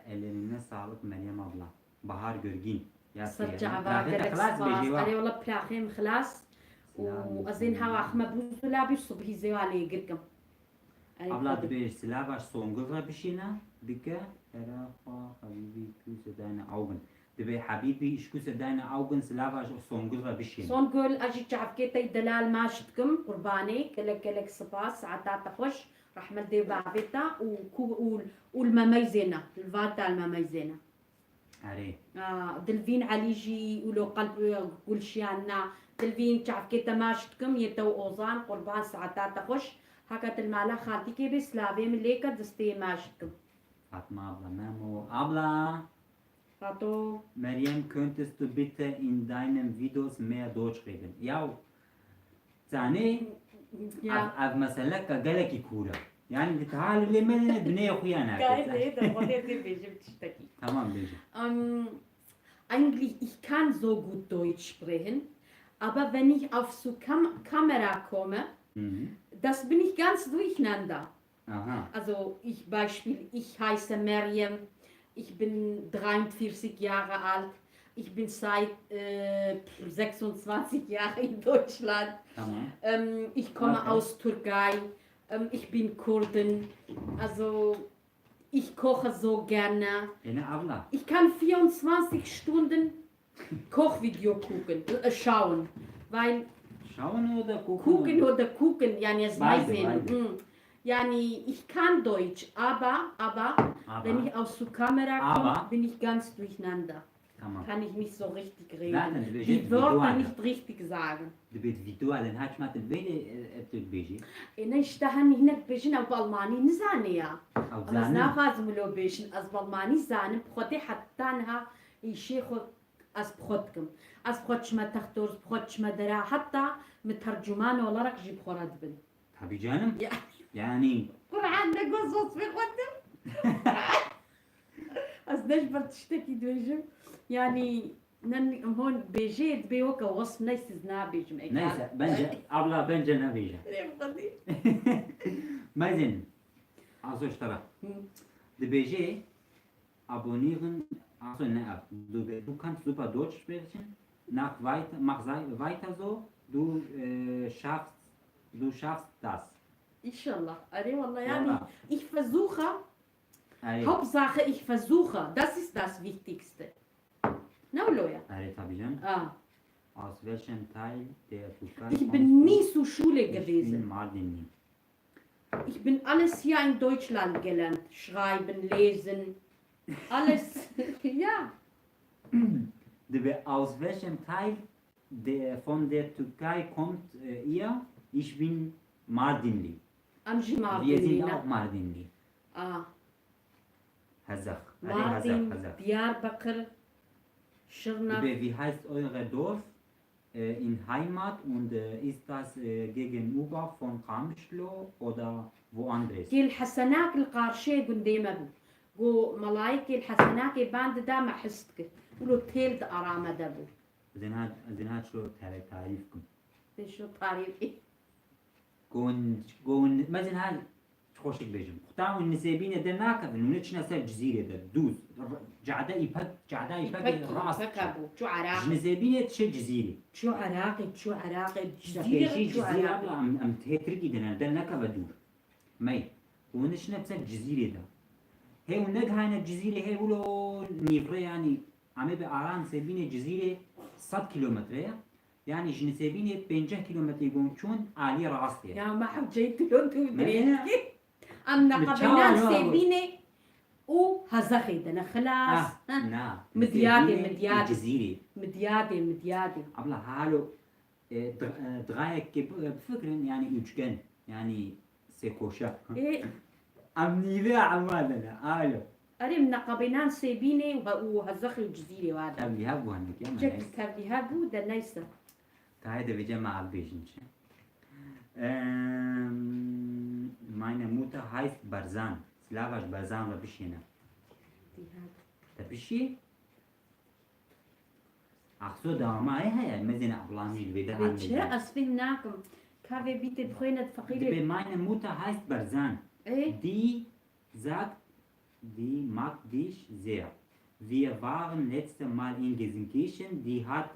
ellerine sağlık Meryem abla Bahar Görgin سرجع بقى قلك سباس أري والله بلاخيم خلاص وأزين هوا أخما بوزو لا بيصبحي زوالي قرقم abla bir silah var Songül'la bir şeyine dike Erafa Habibi küse deine Augen Dibe Habibi ich küsse deine Augen silah var Songül'la bir şeyine صون قول أجي تعبكيتي دلال ماشتكم قرباني قلك سباس عتاتا خوش رح ملدي بابيتا والمميزينة الفاتا المميزينة Are دلفين عليجي ولو قلب كل شيانا دلفين تعبكيتا ماشتكم يتو أوزان قربان ساعتاتا خوش هكذا المالا خالتي كي بسلافي من ليكا دستي ماشتكم Fatma abla Memo abla فاتو Meryem könntest du bitte in deinen Videos mehr Deutsch reden ja ثاني يا مسألة كجلك كورة يعني تعال اللي من بني أخويانا قاعد ايه ده غديتي بيجي بتشتكي تمام بيجي Eigentlich, ich kann so gut Deutsch sprechen, aber wenn ich auf so Kamera komme, das bin ich ganz durcheinander. Aha. Also ich heiße Meriem, ich bin 43 Jahre alt, ich bin seit 26 Jahren in Deutschland. Tamam. Ich komme aus Türkei, ich bin Kurdin, also ich koche so gerne. Abla. Ich kann 24 Stunden Kochvideo schauen, weil Schauen oder gucken, yani es sehen. Yani ich kann Deutsch, aber wenn ich aus der Kamera komme, bin ich ganz durcheinander. Tamam. kann ich nicht so richtig Zaten reden. de Die beje Wörter videoada. nicht richtig sagen. De bet videoada haç mat vele et beje. أنا اشتهني هناك بيجن أو بالماني نزانية. Au أما zanen. زنافاز ملو بيجن أز بالماني زانم بخوتي حتى أنها يشيخو أز بخوتكم. أز بخوتش ما تختورز بخوتش ما درا حتى مترجمان ولا رك جيب خورد بن. Tabii canım. Ya Yani قرآن نقصص في خوتم. أز نجبر تشتكي دويجم يعني نن هون بيجي بيوكا وصف نيس زنا بيجم. neyse bence abla bence ne beje. Meisen. Also stara. De beje abonnieren also ne ab. Du kannst super Deutsch sprechen. Mach weiter so. Du schaffst das. إن شاء الله أري والله يعني Wallah. ich versuche Ari. Hauptsache ich versuche das ist das Wichtigste no Loya Ari tabii canım. Aus welchem Teil der Türkei ich kommst bin du? nie zur Schule Ich bin gewesen Mardinli. ich bin alles hier in Deutschland gelernt schreiben lesen alles ja Aus welchem Teil von der Türkei kommt ihr? Ich bin Mardinli. أمشي Wir sind ماردين auch Mardinli. Hazak. ماردين Hazak. دياربكر شرنف Wie heißt eure Dorf in Heimat und ist das gegenüber von Kamschlo oder woanders? كي الحسناك القارشي قنديمة بو ملايك الحسناك باند دام حستك ولو تيلد أرامة دبو Zinhat شو تعريفكم. شو طاري كون مثلا هاي خوشك بيجم قطعوا النسابين ده ناكب انه نتش ناس الجزيره ده دوز جعدا يبك راس فكبو شو عراقي نسابين تش جزيره شو عراقي شي جزيرة شو جزيره عراقي ام تهترقي ده ناكب دور ماي ونش نفس الجزيره ده هي ونق هاي الجزيره هي ولو نيفري يعني عم بأران سابين جزيره 100 كيلومتر يعني جنسابين 50 كيلومتر يقوم شون عالي راسي يا ما حب جيت لون تو ما دريسكي أم متشاور نقبلنا يا سيبيني و هزخي دنا خلاص نا مديادي جزيره مديادي abla halo drei بفكر يعني üçgen يعني سيكوشا إيه امنيله عمالنا halo أريم نقبلنا سيبيني وهزخي الجزيرة وهذا tabii ha bu handik ya جك تبلي هابو ده نيسا Teide wir mal beijinche. Meine Mutter heißt Barzan. Slavasch Barzan wa bishina. Da bishi? Ach so, da ma ja, mezina ablamil wieder بيتشي أسفلناكم كافي بيتي بخينة فقيرة Meine Mutter heißt Barzan. إيه Die sagt, die mag dich sehr. Wir waren letzte Mal in Gelsenkirchen. Die hat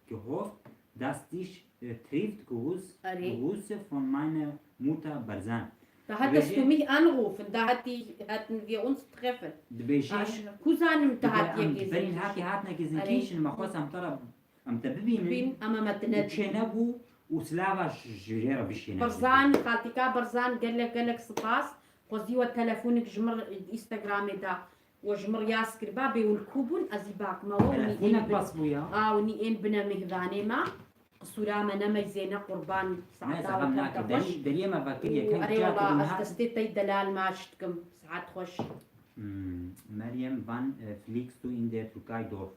gehofft, dass dich trifft. Grüße von meiner Mutter Barzan. Da hattest du mich anrufen, da hatten wir uns treffen. Kusanim da hat ihr Wenn gesehen. hat Gelsenkirchen ما خلاص am تبين بين أما متنات شنبو وسلاوا جريرة بشينا. برزان خالتك برزان قال لك سباس خذي تلفونك جمر انستغرام دا وجمر ياسكر بابي والكوبون ازيباك ما تلفونك بس بويا. وني ان بنا مهذاني ما قصورا ما نما زينة قربان ساعتها غمناك دليل ما فاكرية كان أري والله استستي دلال ما شتكم ساعات خوش. Mariam, wann fliegst du in der Türkei durch?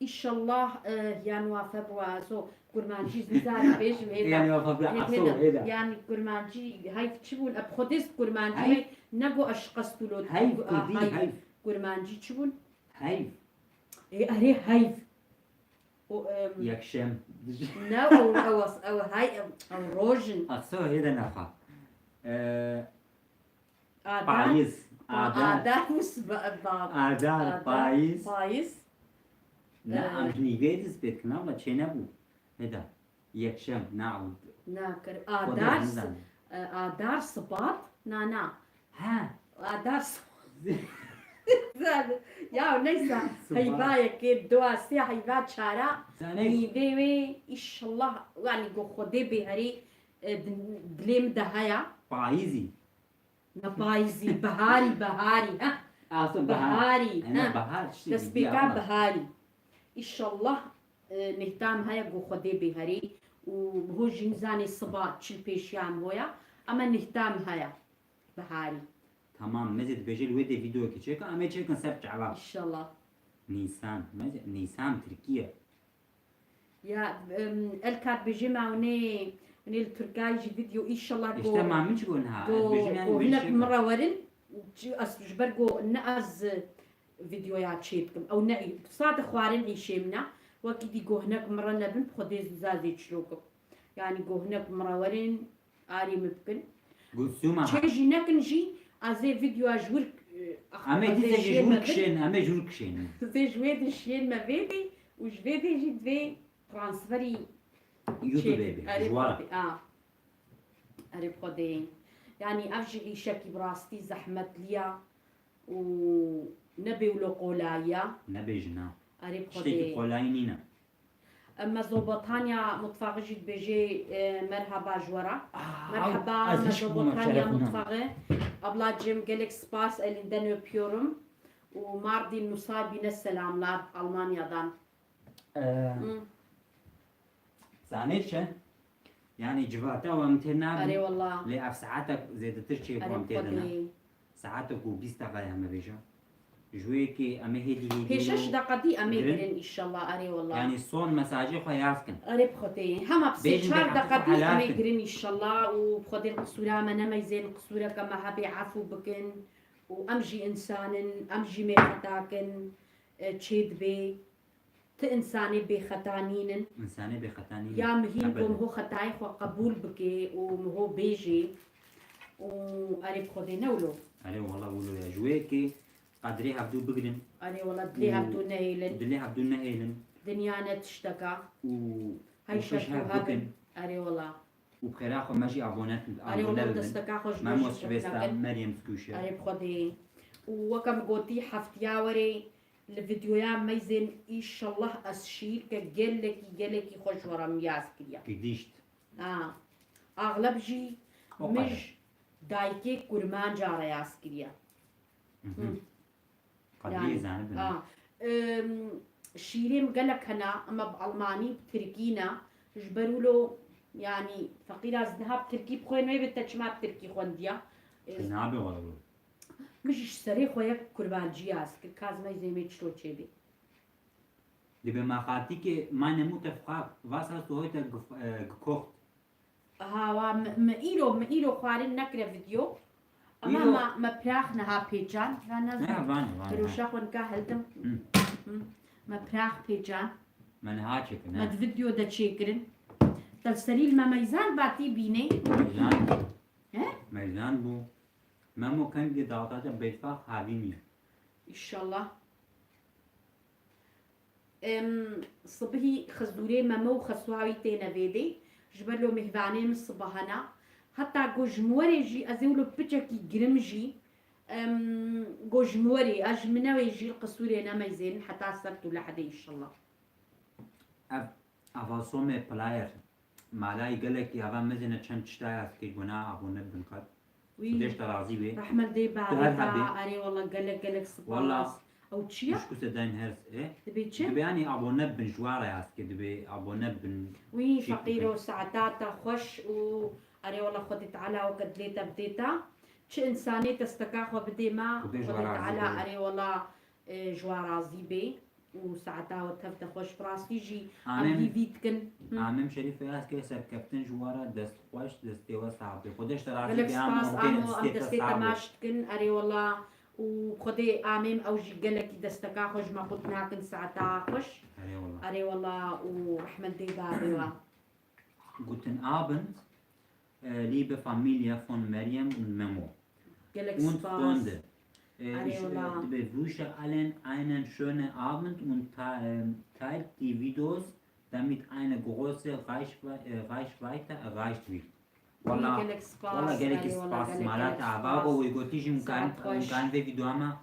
إن شاء الله يانوا فبراير سو كرمانجي زار بيش يعني فبراير يعني كرمانجي هاي تشبون أبخدس كرمانجي نبو أشقص تلود هاي كرمانجي تشبون هاي إيه أري هايف يكشم نو أو هاي أو روجن أصو هذا نفع آدار بايس آدار بايس بايس نعم نيجيتس بتكنا وتشينبو هذا يكشم نعود ناكر نعم. آدار صباط نانا ها آدار يا نيسا هيبايا كيد دوا سي هيبا شارع نيبي إن شاء الله يعني جو خدي بهري دليم دهايا بايزي نبايزي بهاري ها أصلا بهاري أنا ها بهار تسبيكا بهاري إنشالله نهتم هيا جو خدي بهري وهو جنزاني صبا تشل بيشيان هويا أما نهتم هيا بهاري Tamam mezet bejel ve de video ki çeka ama çekin sep çava. إنشالله Nisan mezet Nisan Türkiye. يا الكات بجمع وني التركاي جي فيديو إنشالله İşte mamin çıkın ha. Bejel جو yani هناك مرة ورن أسجبرجو نأز فيديوهات شيتكم أو نأي صاد خوارن إيشيمنا وكيدي جو هناك مرة نبن بخدي زازي تشلوكم يعني جو هناك مرة ورن آري ممكن Gusuma. تشيجي نكنجي أزي فيديو أجور Ama dize jurk şen ama jurk şen. زي جويد الشين ما فيدي وجويد جيت في ترانسفري YouTube bebi. Jwara. أري بخدي يعني أرجع إيشاكي براستي زحمة ليا ونبي ولو قولايا Ne bejna. أري İşte بخدي kolay nina. أما زوبطانيا مطفاغ جيت بيجي مرحبا جورا مرحبا Az أما hiç bu زوبطانيا şerefuna. مطفاغ أبلا جيم جالك سباس اللي دنو بيورم وماردي نصابين السلام لاد ألمانيا دان Sanet şen. Yani civata ve mtena. أري والله لأف ساعاتك زادتر شيء أري بمتدنا. بخدي ساعاتك وبيس دقايق ما بيجا. جويكي أما هدي هيشش دقدي أمي جرين. جرين إن شاء الله أري والله يعني صون مساجي خياسكن. أري بخدي هما بيجن بسيشار بيعرفوا دقدي أمي حالاتن. جرين إن شاء الله وبخدي القصورة ما نما يزين القصورة كما هبي عفو بكن وأمجي إنسان أمجي ميختاكن تشيد بي تإنساني بختانين إنساني بختاني. يا مهينكم هو خطاي خو قبول بكي وهو بيجي وأري بخدي نولو أري والله بقولوا يا جويكي قدري هبدو بقرن. أري والله دلي هبدو نهيلن دلي هبدو نهيلن. دنيانا تشتكى و هاي وفش شكو هبدو هاكن كن. أري والله وبخيراخو ماجي أبونات أري والله دستكا خوش ما بوش موس بيستا شكناكن مريم سكوشة. أري بخدي وكم قوتي حفتياوري الفيديوهات ميزن إن شاء الله أسشير كجلكي خوش ورا مياس كريا كديشت. أغلب جي وقدر. مش دايكي كرمان جارا ياس كريا قدري زانبنا. شيرين قالك هنا أما بألماني بتركينا جبروا له يعني فقير از ذهب تركي بخوين ما يبتشمات تركي خونديا نابي والله. مش سري خويا كربان جياس كاز ما يزيمي تشلو تشيبي Die Bemachati, meine Mutter fragt, was hast du heute gekocht? ها مئيلو خوارين نكرة فيديو أما إيلو. ما براخنا ها بيجان Ja, فانا wann? كروشاخ ونكا هلدم ما براخ بيجان Meine Haarchecken, ما ne? فيديو دا تشيكرن تلسريل ما ميزان باتي بيني Meylan. He? Meylan bu. Memo kendi dağıtacak beyfak havini. إن شاء الله صبحي خزدوري ممو خسواوي تينا فيدي جبلو مهفاني من صبحنا حتى جوجموري جي أزيولو بتشكي جرمجي جوجموري أجمناوي جي القصوري أنا ميزين حتى سبتو لحدي إن شاء الله Avasome player. Malay gelek ya ben mezene çen çtaya ki buna abone bin kat. وي Deş tarazi be. رحمة دي تهرب بعد أري والله قالك والله. صباح أو تشيا Müşku sedayn hers e. تبي تشيا Dibe yani abone bin jwara ya ki dibe abone bin. وي شيء فقيرة وساعتاتا خوش و أري والله خدي تعالى وقد ليتا بديتا شي إنسانية تستكاخو بدي ما خدي خدي جوارا تعالى زيبي. أري والله جوارا زيبي وساعتها وتفتا خوش براستي جي Amem أبدي فيتكن amem şerif yas ki serkeftin jwara dest خوش dest deva sahabe. Khodesh tarazi قالك be am سباس mumkin آمو أم isteta دستيتا sahabe. ماشتكن أري والله وخدي آمم أو جي قالك دستكاخوش ما قلتناكن ساعتها خوش Eyvallah. أري والله ورحمة دي بابي Guten Abend, liebe Familie von Miriam und Memo قالك und سباس Freunde. Allee, Ich hola. wünsche allen einen schönen Abend und teilt die Videos, damit eine große Reichweite erreicht wird. Wallah, قالك سباس wallah gerek أري والله ispas قالك malat سباس. avago uygotijim Saat hoş. kan ve videoma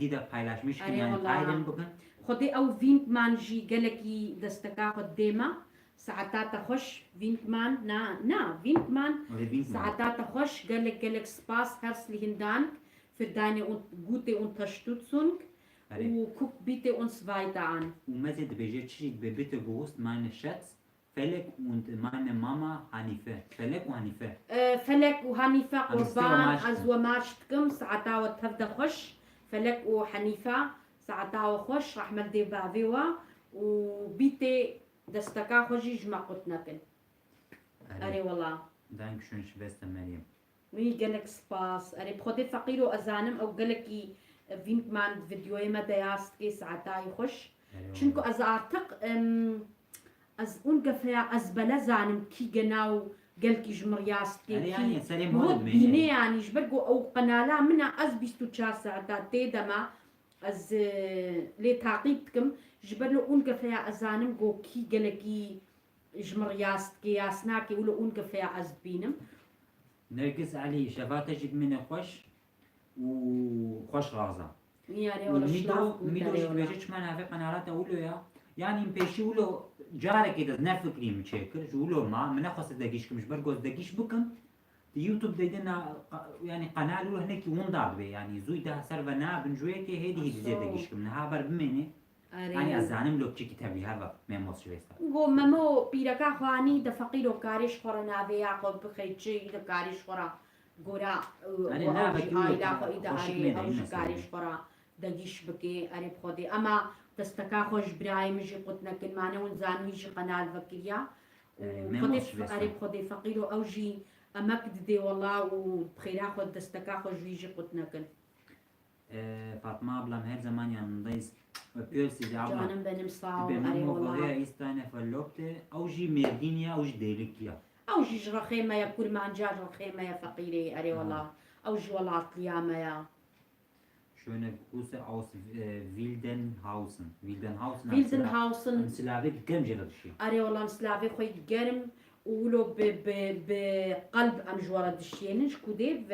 dida paylaşmışken Allee, yani wallah. paylaşın bugün. خدي أو فينت مان جي قالكي دستكا قديمة ساعتها خوش فينت مان نا فينت مان Oder winken. ساعتها خوش قالك سباس herzlichen Dank für deine gute Unterstützung أري. وguck bitte uns weiter an. وما زاد بيجي تشريك ببيت جوست meine Schatz فلك und meine Mama Hanife فلك وهنيفة فلك وحنيفة هنستوى قربان ماشتكم. أزوى ماشتكم ساعتا وتفضى خش فلك وحنيفة ساعتا وخش رحمة دي بافيوا وبيتي دستكا خجي جمع قطنكن أري والله دانك شون Schwester Mariam وي قالك سباس أري بخدي فقير وأزانم أو قالك فينك مان فيديوهي ما دياستكي ساعتا يخش شنكو از ارتق از اون قفيا از بلا زانم كي جناو قالكي جمرياستكي يعني سليم هو هون بيني يعني جبرقو او قنالا منا از بيستو تشار ساعتا تيدما از لي تعقيبتكم جبرلو اون قفيا ازانم قو كي قالكي جمرياستكي ياسناكي ولو اون قفيا از بينم نرقص علي شفاتك من خوش وخوش رازة يعني ولا شلاف ميدو بيجيش معنا في قنارات أقوله يا يعني مبيشي ولو جارة كده نفكري مشاكل جولو ما من أخص دقيش كمش برجوز دقيش بكم يوتيوب ديدنا يعني قناة له هناك وندار بي يعني زوي ده سرفنا بنجويكي هيدي زي دقيش كم نهابر بمني يعني أزانم لو بشي كتابي هذا ما موس شويستا گو ممو پیرکا خوانی د فقیر و کارش خورا ناوی یعقوب بخیچی د کارش خورا گورا أنا لا بكيو آیلا خو ایدا خوشك آری ميدا اوش إنسان. کارش خورا دگیش بکی اری بخودی اما دستکا خوش برایم جی قطنا کن مانه ون زانوی جی قنال وکریا ما خودی موس شويستا. اری بخودی فقیر و اوجی امک دی والله و بخیرا خود دستکا خوش ویجی قطنا کن فاطمة بلام هر زمان يعني ضيس بيرسي دي جانم بنم صاو اری بمنو والله بغيا إستانة فلوبته أو جي مردينيا أو جي ديلكيا او جي رخيمه يا كل ما انجاج رخيمه يا فقيري اري والله او جي والله طليامه يا Schöne Grüße aus Wildenhausen. Wildenhausen. فيلدنهاوسن Slavic جمجرة الشيء. اري والله مسلافي خوي قرم ولو بقلب ام جوارا دشينش كودي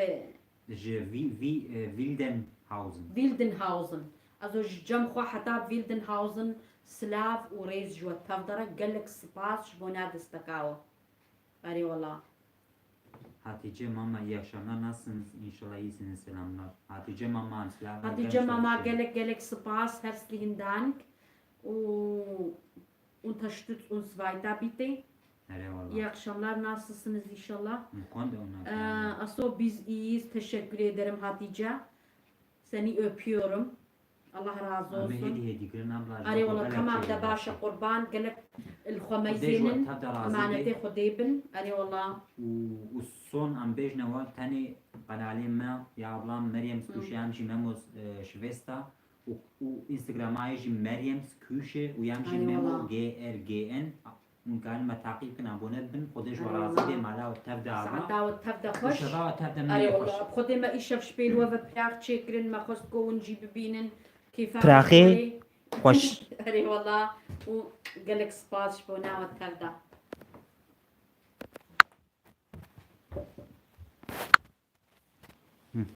Wildenhausen. فيلدنهاوسن also جم خو حتى فيلدنهاوسن سلاف وريز جو تفضرة قالك سباس شبونا دستكاوه اري والله Hatice mama iyi akşamlar nasılsınız? İnşallah iyisiniz selamlar. Hatice mama Slavic. Hatice mama قالك سباس herzlichen Dank unterstützt uns weiter bitte. Eyvallah. İyi akşamlar nasılsınız inşallah? Mukon da onlar. Aso biz iyiyiz. Teşekkür ederim Hatice. Seni öpüyorum. Allah razı Abi olsun. hediye dikrin abla. أري والله كمان دباشة قربان قالك الخميزين أمانتي خديبن أري والله والصون am bejna wa tani qanalim ma ya ablam Meryem Skuşam ji memos Schwester u Instagram ji Meryem Skuşe u yam ji memo GRGN un kan ma taqib kan abone bin khodesh wa razi de mala wa tabda ساعتا وتبدا خش شبا wa tabda أري ma والله بخدي ما إيش في شبيل وفا براخ تشكرن ما خصكو ونجيب بينن كيف براخي خوش أري والله وقالك سباس شبونا وتبدا